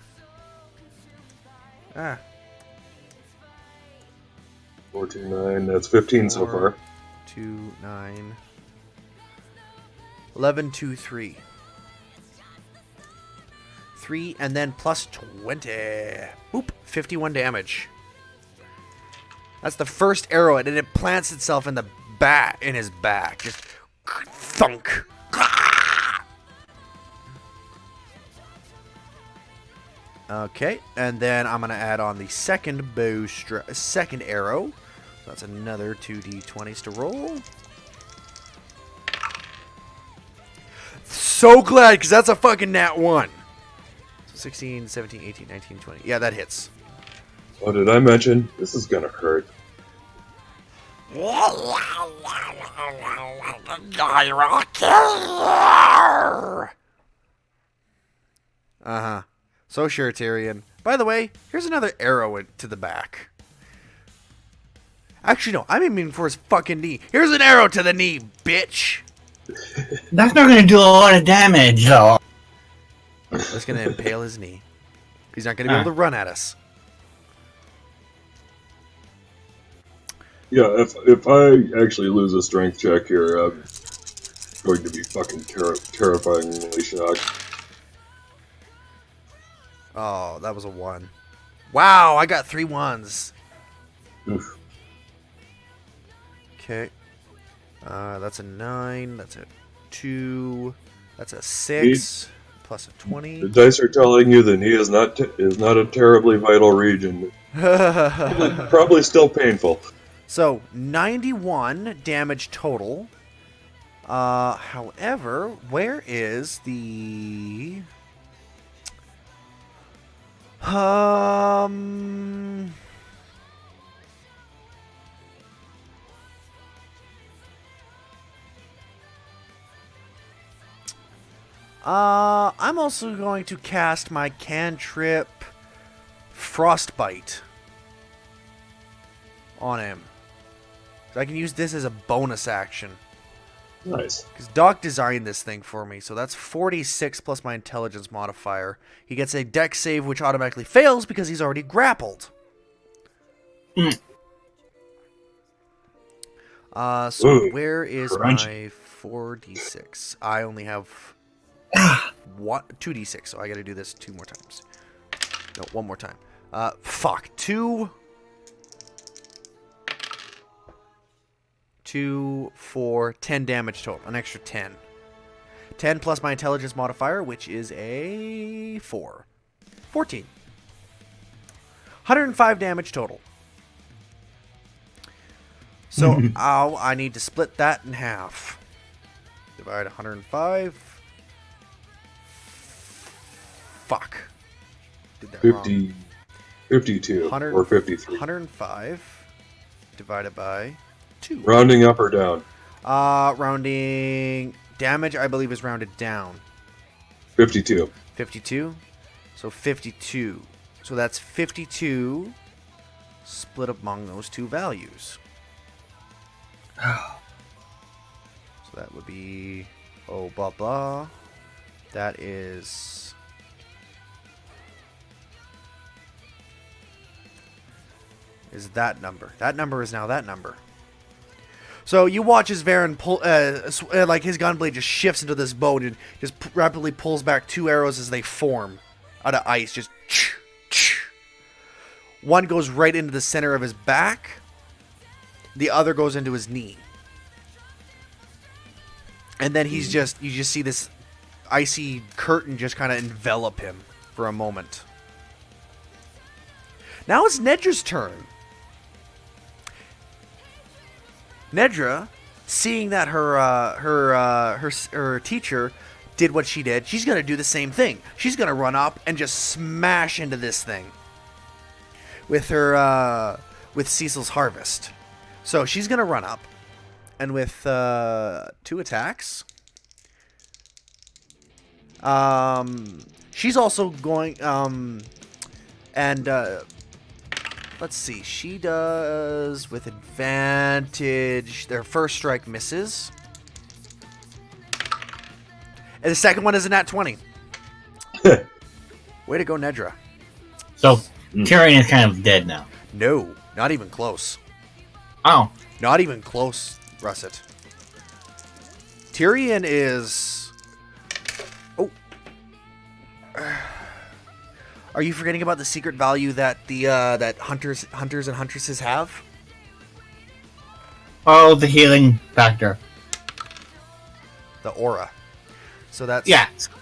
Ah, 429, that's 15 so far. 2, 9, 11, 2, 3. 3, and then plus 20. Boop, 51 damage. That's the first arrow, and it plants itself in his back. Just thunk. Okay, and then I'm gonna add on the second second arrow. So that's another 2d20s to roll. So glad, because that's a fucking nat 1. So 16, 17, 18, 19, 20. Yeah, that hits. Oh, did I mention? This is gonna hurt. Uh-huh. So sure, Tyrion. By the way, here's another arrow to the back. Actually, no. I'm aiming for his fucking knee. Here's an arrow to the knee, bitch. That's not going to do a lot of damage, though. That's going to impale his knee. He's not going to be able to run at us. Yeah, if I actually lose a strength check here, I'm going to be fucking terrifyingly shocked. Oh, that was a 1. Wow, I got 3 1s. Oof. Okay. That's a 9. That's a 2. That's a 6. Plus a 20. The dice are telling you the knee is not a terribly vital region. Probably still painful. So, 91 damage total. However, where is the... I'm also going to cast my cantrip Frostbite on him. So I can use this as a bonus action. Nice. Because Doc designed this thing for me, so that's 46 plus my intelligence modifier. He gets a dex save, which automatically fails because he's already grappled. So Ooh, where is crunch. my 4d6? I only have 2d6, so I gotta do this 2 more times. No, 1 more time. Fuck. 2 2, 4, 10 damage total. An extra 10. 10 plus my intelligence modifier, which is a 4. 14. 105 damage total. So I need to split that in half. Divide 105. Fuck. Did that 50, wrong. 52 100 or 53. 105 divided by 2. Rounding up or down? Rounding damage, I believe, is rounded down. 52. 52. So 52. So that's 52 split among those two values. So that would be, oh, blah, blah. That is... is that number. That number is now that number. So you watch as Varen pull, like his gunblade just shifts into this bow and just rapidly pulls back 2 arrows as they form out of ice. Just one goes right into the center of his back. The other goes into his knee. And then he's just, you just see this icy curtain just kind of envelop him for a moment. Now it's Nedra's turn. Nedra, seeing that her teacher did what she did, she's gonna do the same thing. She's gonna run up and just smash into this thing with her with Cecil's Harvest. So she's gonna run up, and with 2 attacks, she's also going let's see. She does with advantage. Their first strike misses. And the second one is a nat 20. Way to go, Nedra. So Tyrion is kind of dead now. No, not even close. Oh. Not even close, Russet. Tyrion is... Oh. Are you forgetting about the secret value that the that hunters and huntresses have? Oh, the healing factor. The aura. So that's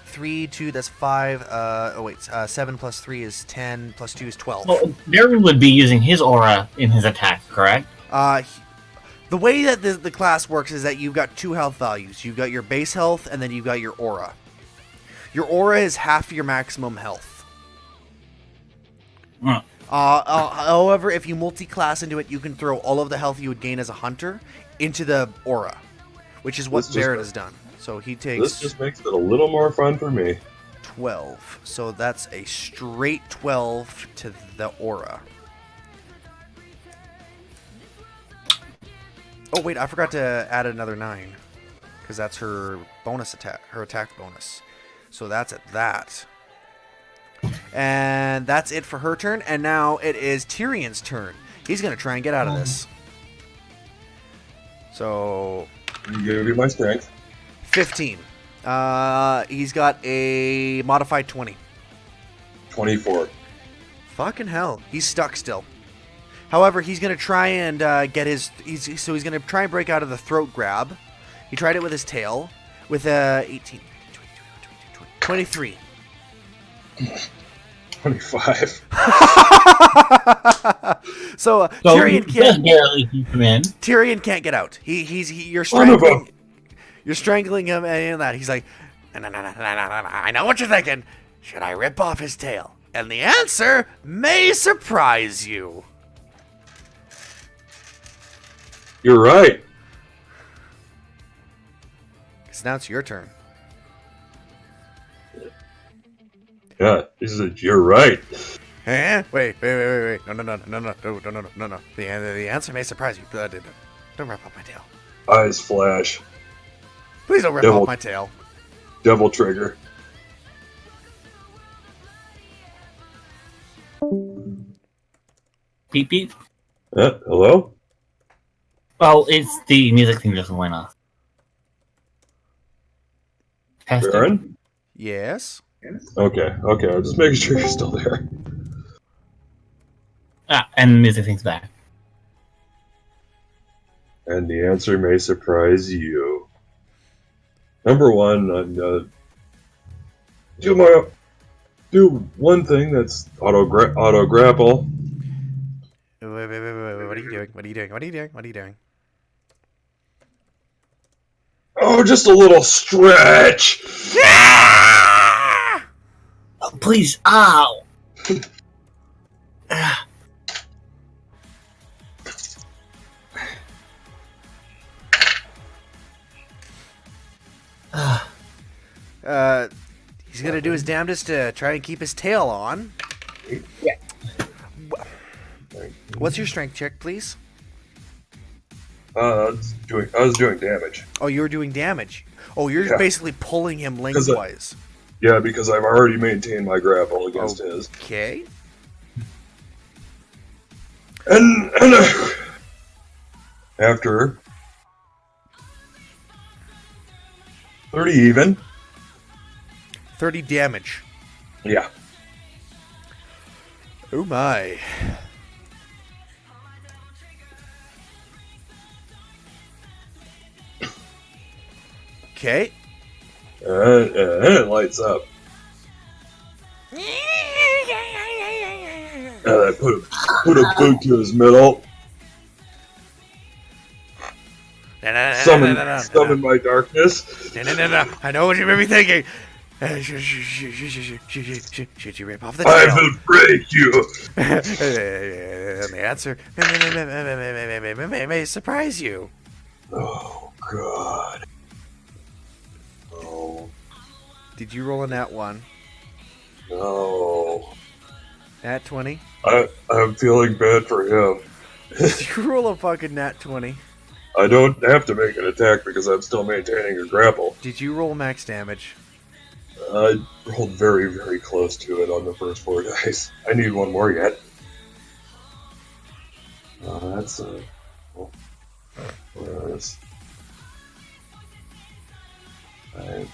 3, 2, that's 5. 7 plus 3 is 10, plus 2 is 12. Well, Darren would be using his aura in his attack, correct? The way that the class works is that you've got 2 health values. You've got your base health, and then you've got your aura. Your aura is half your maximum health. However, if you multi-class into it, you can throw all of the health you would gain as a hunter into the aura, which is what Barrett has done. So he takes... This just makes it a little more fun for me. 12. So that's a straight 12 to the aura. Oh, wait, I forgot to add another 9. Because that's her bonus attack, her attack bonus. So that's at that. And that's it for her turn. And now it is Tyrion's turn. He's going to try and get out of this. So... You give me my strength. 15. He's got a modified 20. 24. Fucking hell. He's stuck still. However, he's going to try and get his... He's going to try and break out of the throat grab. He tried it with his tail. With 18. 23. 25. So Tyrion can't barely keep him in. Tyrion can't get out. You're strangling him and that. He's like, no. I know what you're thinking. Should I rip off his tail? And the answer may surprise you. You're right. Because now it's your turn. Yeah, you're right. Eh? Wait. No. The answer may surprise you. Don't rip off my tail. Eyes flash. Please don't rip off my tail. Devil trigger. Beep beep. Hello? Well, it's the music thing just went off. Testing. Baron? Yes? Okay. I'm just making sure you're still there. And the music thing's back. And the answer may surprise you. Number one, I'm gonna do one thing that's auto grapple. Wait, what are you doing? What are you doing? What are you doing? What are you doing? Oh, just a little stretch. Oh, please, ow! He's gonna do his damnedest to try and keep his tail on. Yeah. What's your strength check, please? I was doing damage. Oh, you were doing damage. Oh, you're Yeah. basically pulling him lengthwise. Yeah, because I've already maintained my grapple against his. Okay. And after 30 even. 30 damage. Yeah. Oh my. Okay. And it lights up. And I put a boot to his middle. Summon my darkness. No. I know what you may be thinking. Should you rip off the I tail? will break you. And the answer may surprise you. Oh, God. Oh, Did you roll a nat 1? no. Nat 20? I'm feeling bad for him. Did you roll a fucking nat 20? I don't have to make an attack because I'm still maintaining a grapple. Did you roll max damage? I rolled very, very close to it on the first 4 dice. I need one more yet. That's well, whereas I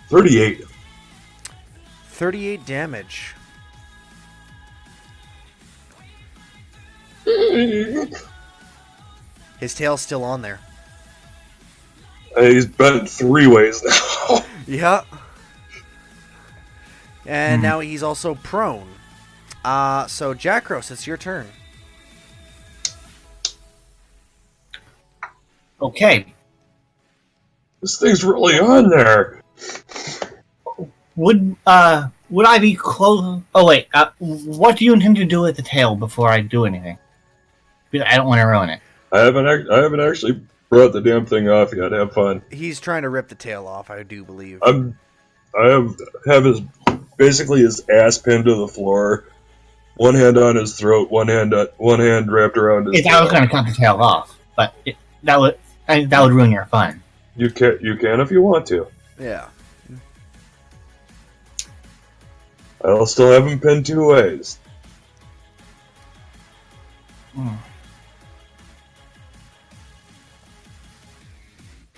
38. 38 damage. His tail's still on there. He's bent 3 ways now. Yeah. And now he's also prone. So Jackros, it's your turn. Okay. This thing's really on there. Would I be close? Oh wait, what do you intend to do with the tail before I do anything? Because I don't want to ruin it. I haven't actually brought the damn thing off yet. Have fun. He's trying to rip the tail off, I do believe. I have his basically his ass pinned to the floor, one hand on his throat, one hand wrapped around his. I was going to cut the tail off, but that would ruin your fun. You can if you want to. Yeah. I'll still have him pinned 2 ways.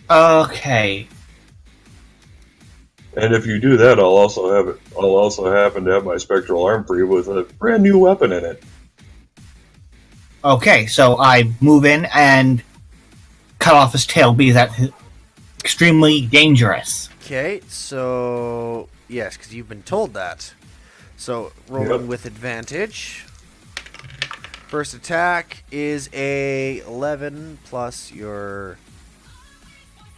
Okay. And if you do that, I'll also happen to have my spectral arm free with a brand new weapon in it. Okay, so I move in and cut off his tail because that's extremely dangerous. Okay, so yes, because you've been told that. So rolling Yep. with advantage. First attack is a 11 plus your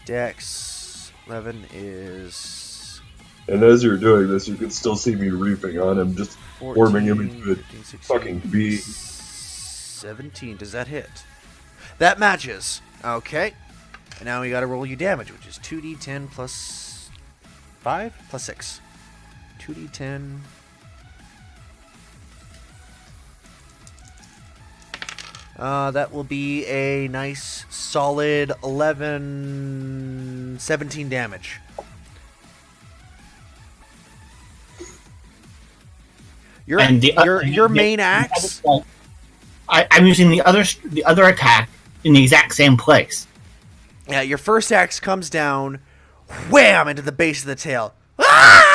dex. 11 is And as you're doing this, you can still see me reaping on him, just 14, forming him into a 15, 16, fucking bee. 17. Does that hit? That matches. Okay. And now we got to roll you damage, which is 2d10 plus 5 plus 6. 2d10. That will be a nice solid 17 damage. Your main axe. I'm using the other attack in the exact same place. Yeah, your first axe comes down, wham, into the base of the tail. Ah!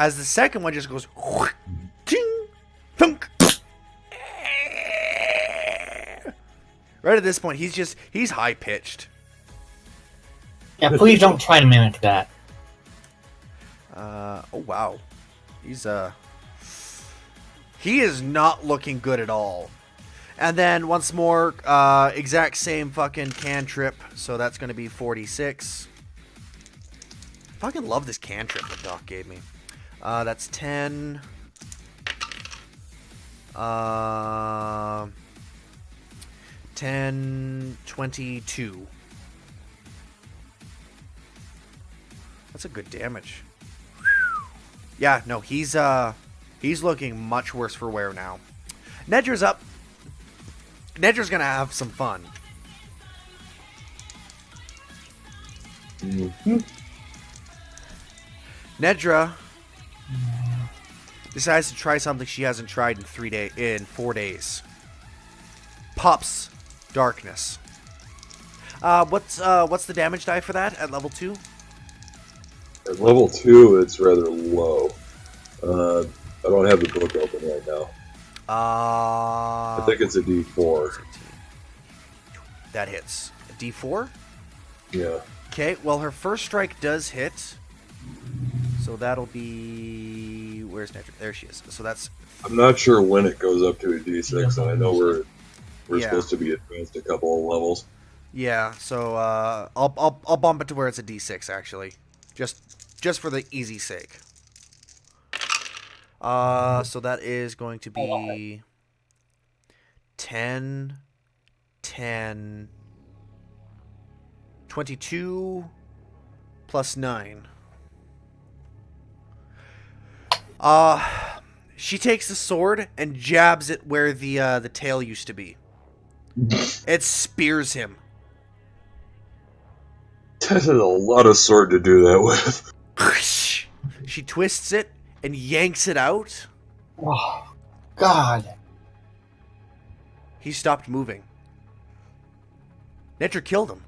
As the second one just goes, ting, thunk. Right at this point, he's high pitched. Yeah, please don't try to mimic that. Oh wow, he is not looking good at all. And then once more, exact same fucking cantrip, so that's going to be 46. Fucking love this cantrip that Doc gave me. That's 10. 10, 22. That's a good damage. Yeah, no, he's looking much worse for wear now. Nedra's up. Nedra's gonna have some fun. Nedra decides to try something she hasn't tried in 4 days. Pops darkness. What's the damage die for that at level 2? At level 2, it's rather low. I don't have the book open right now. I think it's a D4. That hits. A D4? Yeah. Okay, well, her first strike does hit. So that'll be... Where's Nedra? There she is. So that's... I'm not sure when it goes up to a D6, and I know we're Yeah. supposed to be advanced a couple of levels. Yeah, so I'll bump it to where it's a D6, actually. Just for the easy sake. So that is going to be 10, 10, 22 plus 9. She takes the sword and jabs it where the tail used to be. It spears him. That is a lot of sword to do that with. She twists it and yanks it out. Oh, God. He stopped moving. Nedra killed him.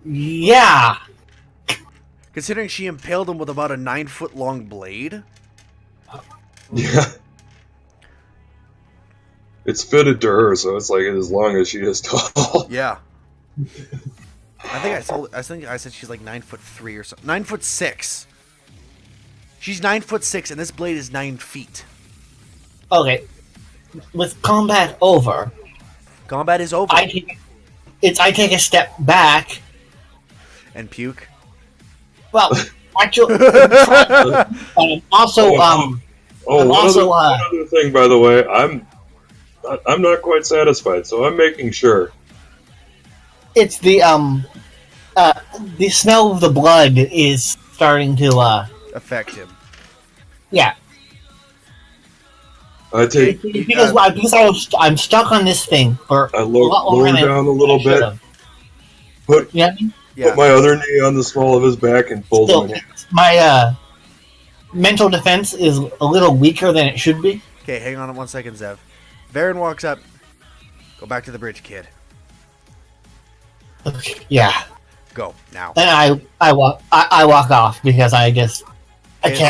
Yeah. Considering she impaled him with about a 9-foot long blade. Yeah. It's fitted to her, so it's like as long as she is tall. Yeah. I think I said she's like 9'3" or something. 9'6". She's 9'6", and this blade is 9 feet. Okay. With combat over, Combat is over. I take a step back. And puke. Well, actually, but I'm also I'm one also other thing, by the way, I'm not quite satisfied, so I'm making sure. it's the smell of the blood is starting to Affect him. yeah. I take Because I'm stuck on this thing for I a lot lower longer than down a little I should bit, have. put You know what I mean? Yeah. put my other knee on the small of his back and fold Still, him in. my mental defense is a little weaker than it should be. Okay, hang on 1 second, Zev. Varen walks up. Go back to the bridge, kid. Yeah. Go now. Then I walk off because I can't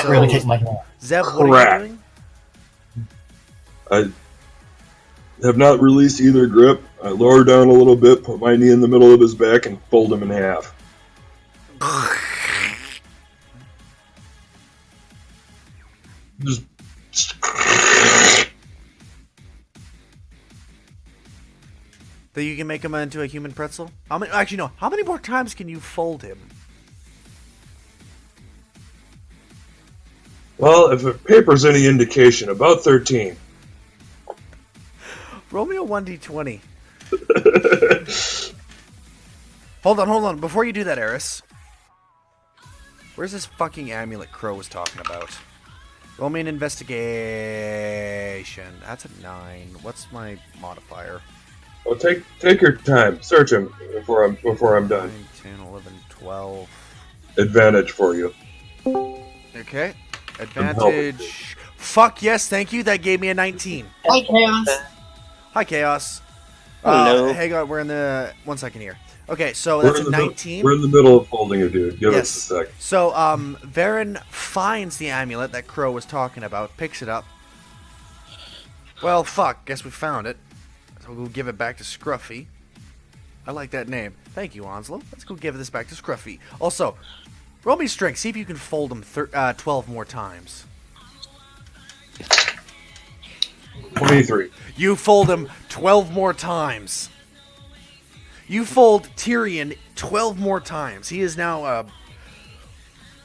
so- really take my hand. Zev, what are Crap. you doing? I have not released either grip. I lower down a little bit, put my knee in the middle of his back, and fold him in half. Just That you can make him into a human pretzel? How many? Actually, no. How many more times can you fold him? well, if a paper's any indication, about 13. Roll me a 1d20. Hold on. Before you do that, Eris. Where's this fucking amulet Crow was talking about? Roll me an investigation. That's a 9. What's my modifier? Well, take your time. Search him before I'm done. 9, 10, 11, 12. Advantage for you. Okay. Advantage. Fuck yes, thank you. That gave me a 19. Hi, Chaos. Hi, Chaos. Hello. Hang on, we're in the... 1 second here. Okay, so that's a 19. We're in the middle of folding a dude. Give Yes. us a sec. So, Varen finds the amulet that Crow was talking about, picks it up. Well, fuck, guess we found it. So we'll give it back to Scruffy. I like that name. Thank you, Onslow. Let's go give this back to Scruffy. Also, roll me strength. See if you can fold them 12 more times. 23. You fold him 12 more times. You fold Tyrion 12 more times. He is now a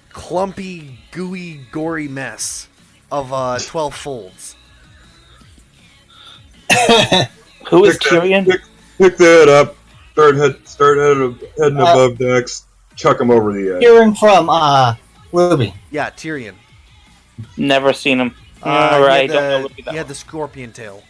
clumpy, gooey, gory mess of 12 folds. Who is Pick that- Tyrion? Pick that up. Start heading above decks. Chuck him over the edge. Hearing from Ruby. Yeah, Tyrion. Never seen him. He Alright, had don't know the, what he had the scorpion tail.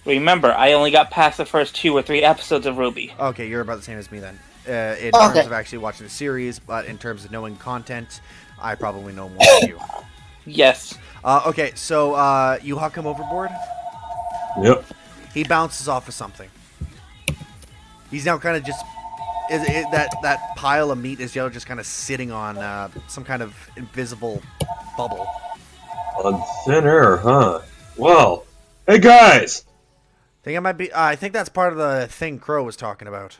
Remember, I only got past the first 2 or 3 episodes of Ruby. Okay, you're about the same as me then. In Okay. terms of actually watching the series, but in terms of knowing content, I probably know more than you. Yes. Okay, so you huck him overboard. Yep. He bounces off of something. He's now kind of just that pile of meat is just kind of sitting on some kind of invisible bubble. On thin air, huh? Well, hey guys! Think it might be. I think that's part of the thing Crow was talking about.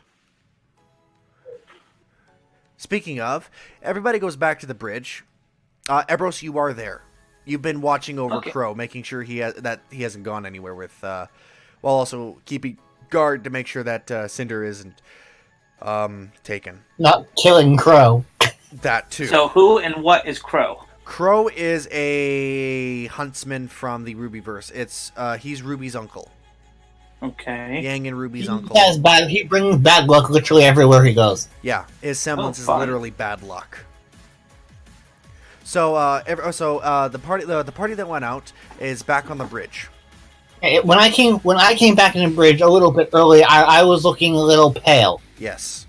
Speaking of, everybody goes back to the bridge. Ebros, you are there. You've been watching over Okay. Crow, making sure he hasn't gone anywhere with, while also keeping guard to make sure that Cinder isn't taken. Not killing Crow. That too. So who and what is Crow? Crow is a huntsman from the Rubyverse. He's Ruby's uncle. Okay. Yang and Ruby's He uncle. he brings bad luck literally everywhere he goes. Yeah, his semblance is fun. literally bad luck. So, the party that went out is back on the bridge. When I came back in the bridge a little bit early, I was looking a little pale. Yes.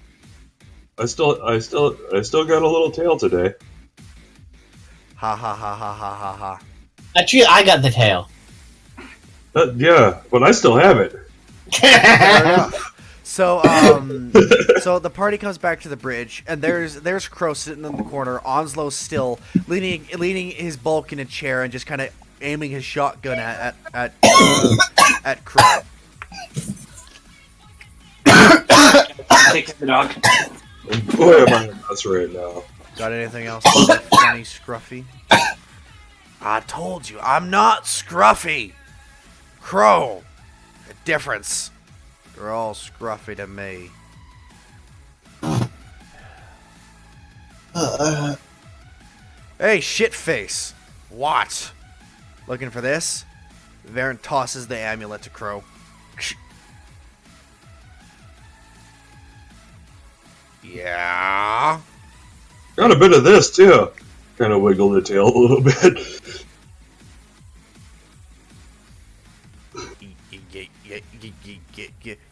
I still got a little tail today. Ha ha ha ha ha ha ha. Actually, I got the tail. Yeah, but I still have it. Fair enough. So, so the party comes back to the bridge, and there's Crow sitting in the corner. Onslow still leaning his bulk in a chair and just kind of aiming his shotgun at Crow. Take the dog. And boy, am I a mess right now. Got anything else funny, Scruffy? I told you, I'm not Scruffy. Crow. The difference. They're all scruffy to me. Hey, shitface. What? Looking for this? Varen tosses the amulet to Crow. Yeah? Got a bit of this too. Kind of wiggle the tail a little bit.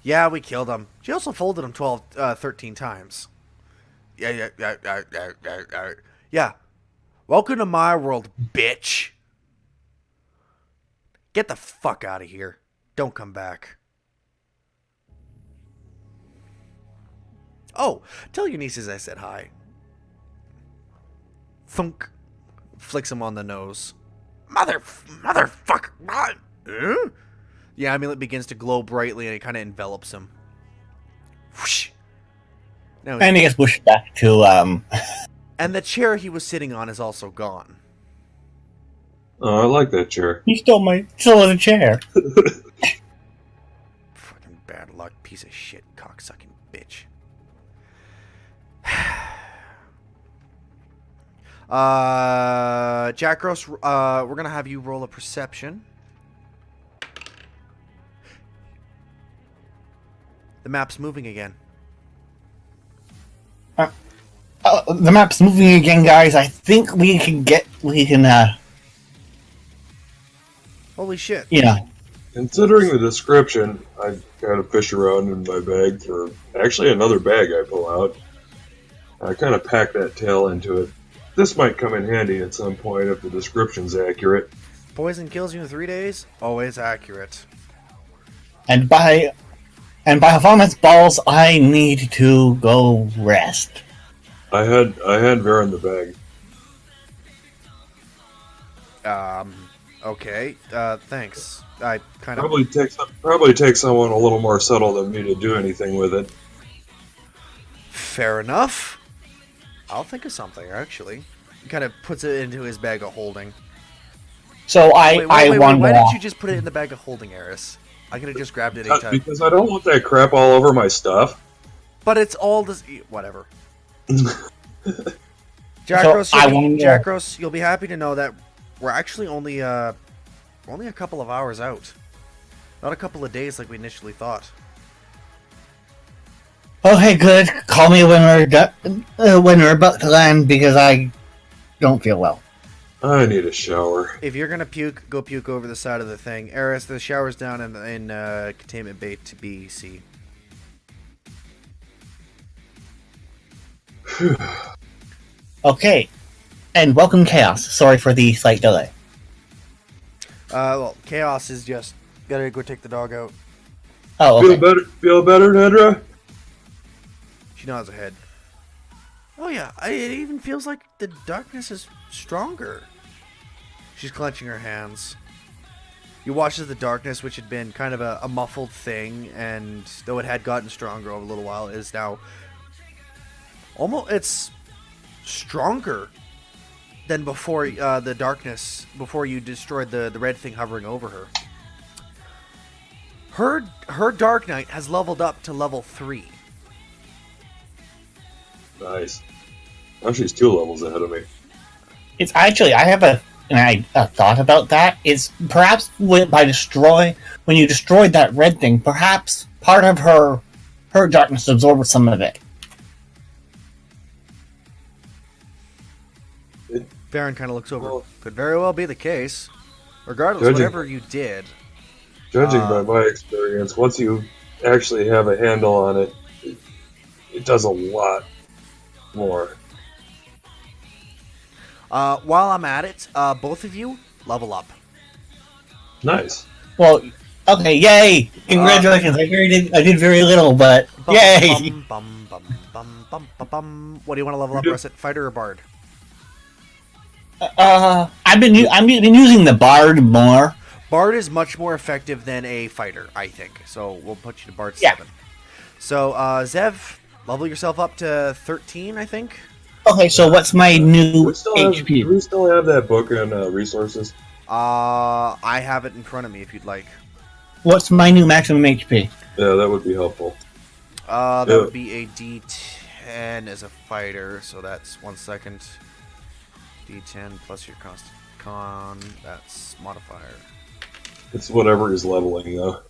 Yeah, we killed him. She also folded him 13 times. Yeah. Welcome to my world, bitch. Get the fuck out of here. Don't come back. Oh, tell your nieces I said hi. Thunk. Flicks him on the nose. Motherfucker. What? Huh? The amulet begins to glow brightly and it kind of envelops him. Whoosh. Now And he gets pushed back to and the chair he was sitting on is also gone. Oh, I like that chair. he stole the chair. Fucking bad luck, piece of shit, cocksucking bitch. Jack Gross, we're gonna have you roll a perception. The map's moving again. The map's moving again, guys. I think we can Holy shit. Considering the description, I kind of fish around in my bag for actually another bag I pull out. I kind of pack that tail into it. This might come in handy at some point if the description's accurate. Poison kills you in 3 days? Always accurate. and by And by performance balls, I need to go rest. I had Vera in the bag. Okay. Thanks. I kind of. Probably takes someone a little more subtle than me to do anything with it. Fair enough. I'll think of something, actually. He kind of puts it into his bag of holding. So I wonder. Why didn't you just put it in the bag of holding, Eris? I could have just grabbed it anytime. Because I don't want that crap all over my stuff. But it's all this. Whatever. So Jackros, you'll be happy to know that we're actually only a couple of hours out. Not a couple of days like we initially thought. Okay, good. Call me when we're about to land because I don't feel well. I need a shower. If you're gonna puke, go puke over the side of the thing. Eris, the shower's down in Containment Bay to BC. Okay, and welcome Chaos. Sorry for the slight delay. Well, Chaos is just gotta go take the dog out. Oh, okay. Feel better, Nedra? She nods her head. Oh yeah, it even feels like the darkness is stronger. She's clenching her hands. You watch as the darkness, which had been kind of a muffled thing, and though it had gotten stronger over a little while, is now it's stronger than before the darkness, before you destroyed the red thing hovering over her. Her Dark Knight has leveled up to level 3. Nice. Now she's 2 levels ahead of me. It's actually I have a thought about that. It's perhaps when you destroyed that red thing, perhaps part of her darkness absorbed some of it. Baron kind of looks over. Could very well be the case. Regardless, whatever you did. Judging by my experience, once you actually have a handle on it, it does a lot more. While I'm at it, both of you level up. Nice. Well, okay, yay! Congratulations! I did very little, but yay! What do you want to level up, Russet? Fighter or Bard? I've been using the Bard more. Bard is much more effective than a fighter, I think. So we'll put you to Bard Yeah. 7. So Zev, level yourself up to 13, I think. Okay, so what's my new HP? Do we still have that book on resources? I have it in front of me if you'd like. What's my new maximum HP? Yeah, that would be helpful. That would be a D10 as a fighter, so that's 1 second. D10 plus your constant con, that's modifier. It's whatever he's leveling, though.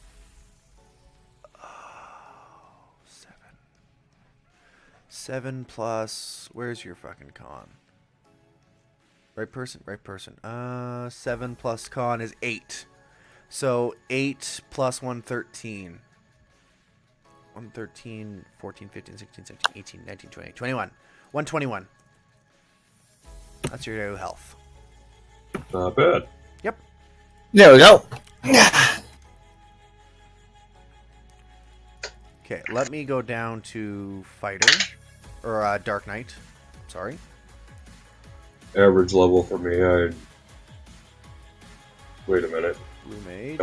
7 plus, where's your fucking con? Right person. 7 plus con is 8. So 8 plus 113. 113, 14, 15, 16, 17, 18, 19, 20, 21. 121. That's your new health. Not bad. Yep. There we go. Okay, let me go down to fighter. Or Dark Knight. Sorry. Average level for me. Wait a minute. Blue Mage.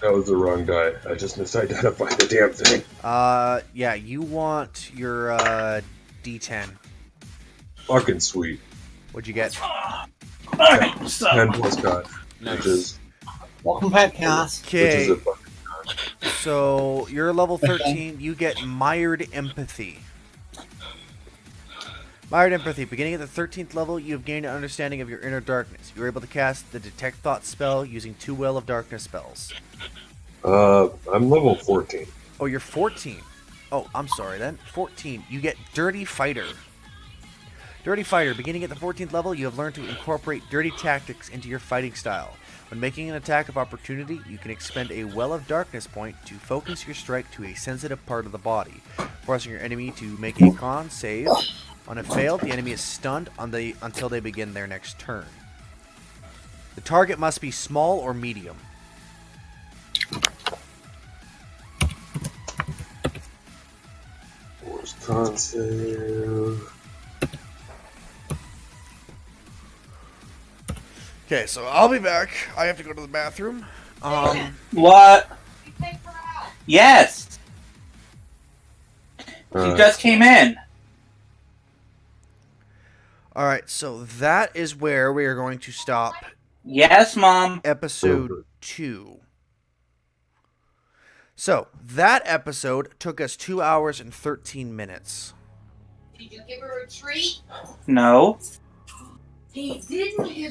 That was the wrong die. I just misidentified the damn thing. Yeah, you want your D10. Fucking sweet. What'd you get? 10 plus con. Nice. Which is Welcome back, Chaos. Okay, a fucking so you're level 13. You get Mired Empathy. Mired Empathy. Beginning at the 13th level, you have gained an understanding of your inner darkness. You are able to cast the Detect Thought spell using 2 Well of Darkness spells. I'm level 14. Oh, you're 14. Oh, I'm sorry then. 14. You get Dirty Fighter. Dirty Fighter. Beginning at the 14th level, you have learned to incorporate dirty tactics into your fighting style. When making an attack of opportunity, you can expend a Well of Darkness point to focus your strike to a sensitive part of the body, forcing your enemy to make a con save. On a failed, the enemy is stunned until they begin their next turn. The target must be small or medium. Con save. Okay, so I'll be back. I have to go to the bathroom. What? You take her out. Yes. She just came in. All right, so that is where we are going to stop Yes, Mom. episode 2. So that episode took us 2 hours and 13 minutes. Did you give her a treat? No. He didn't give you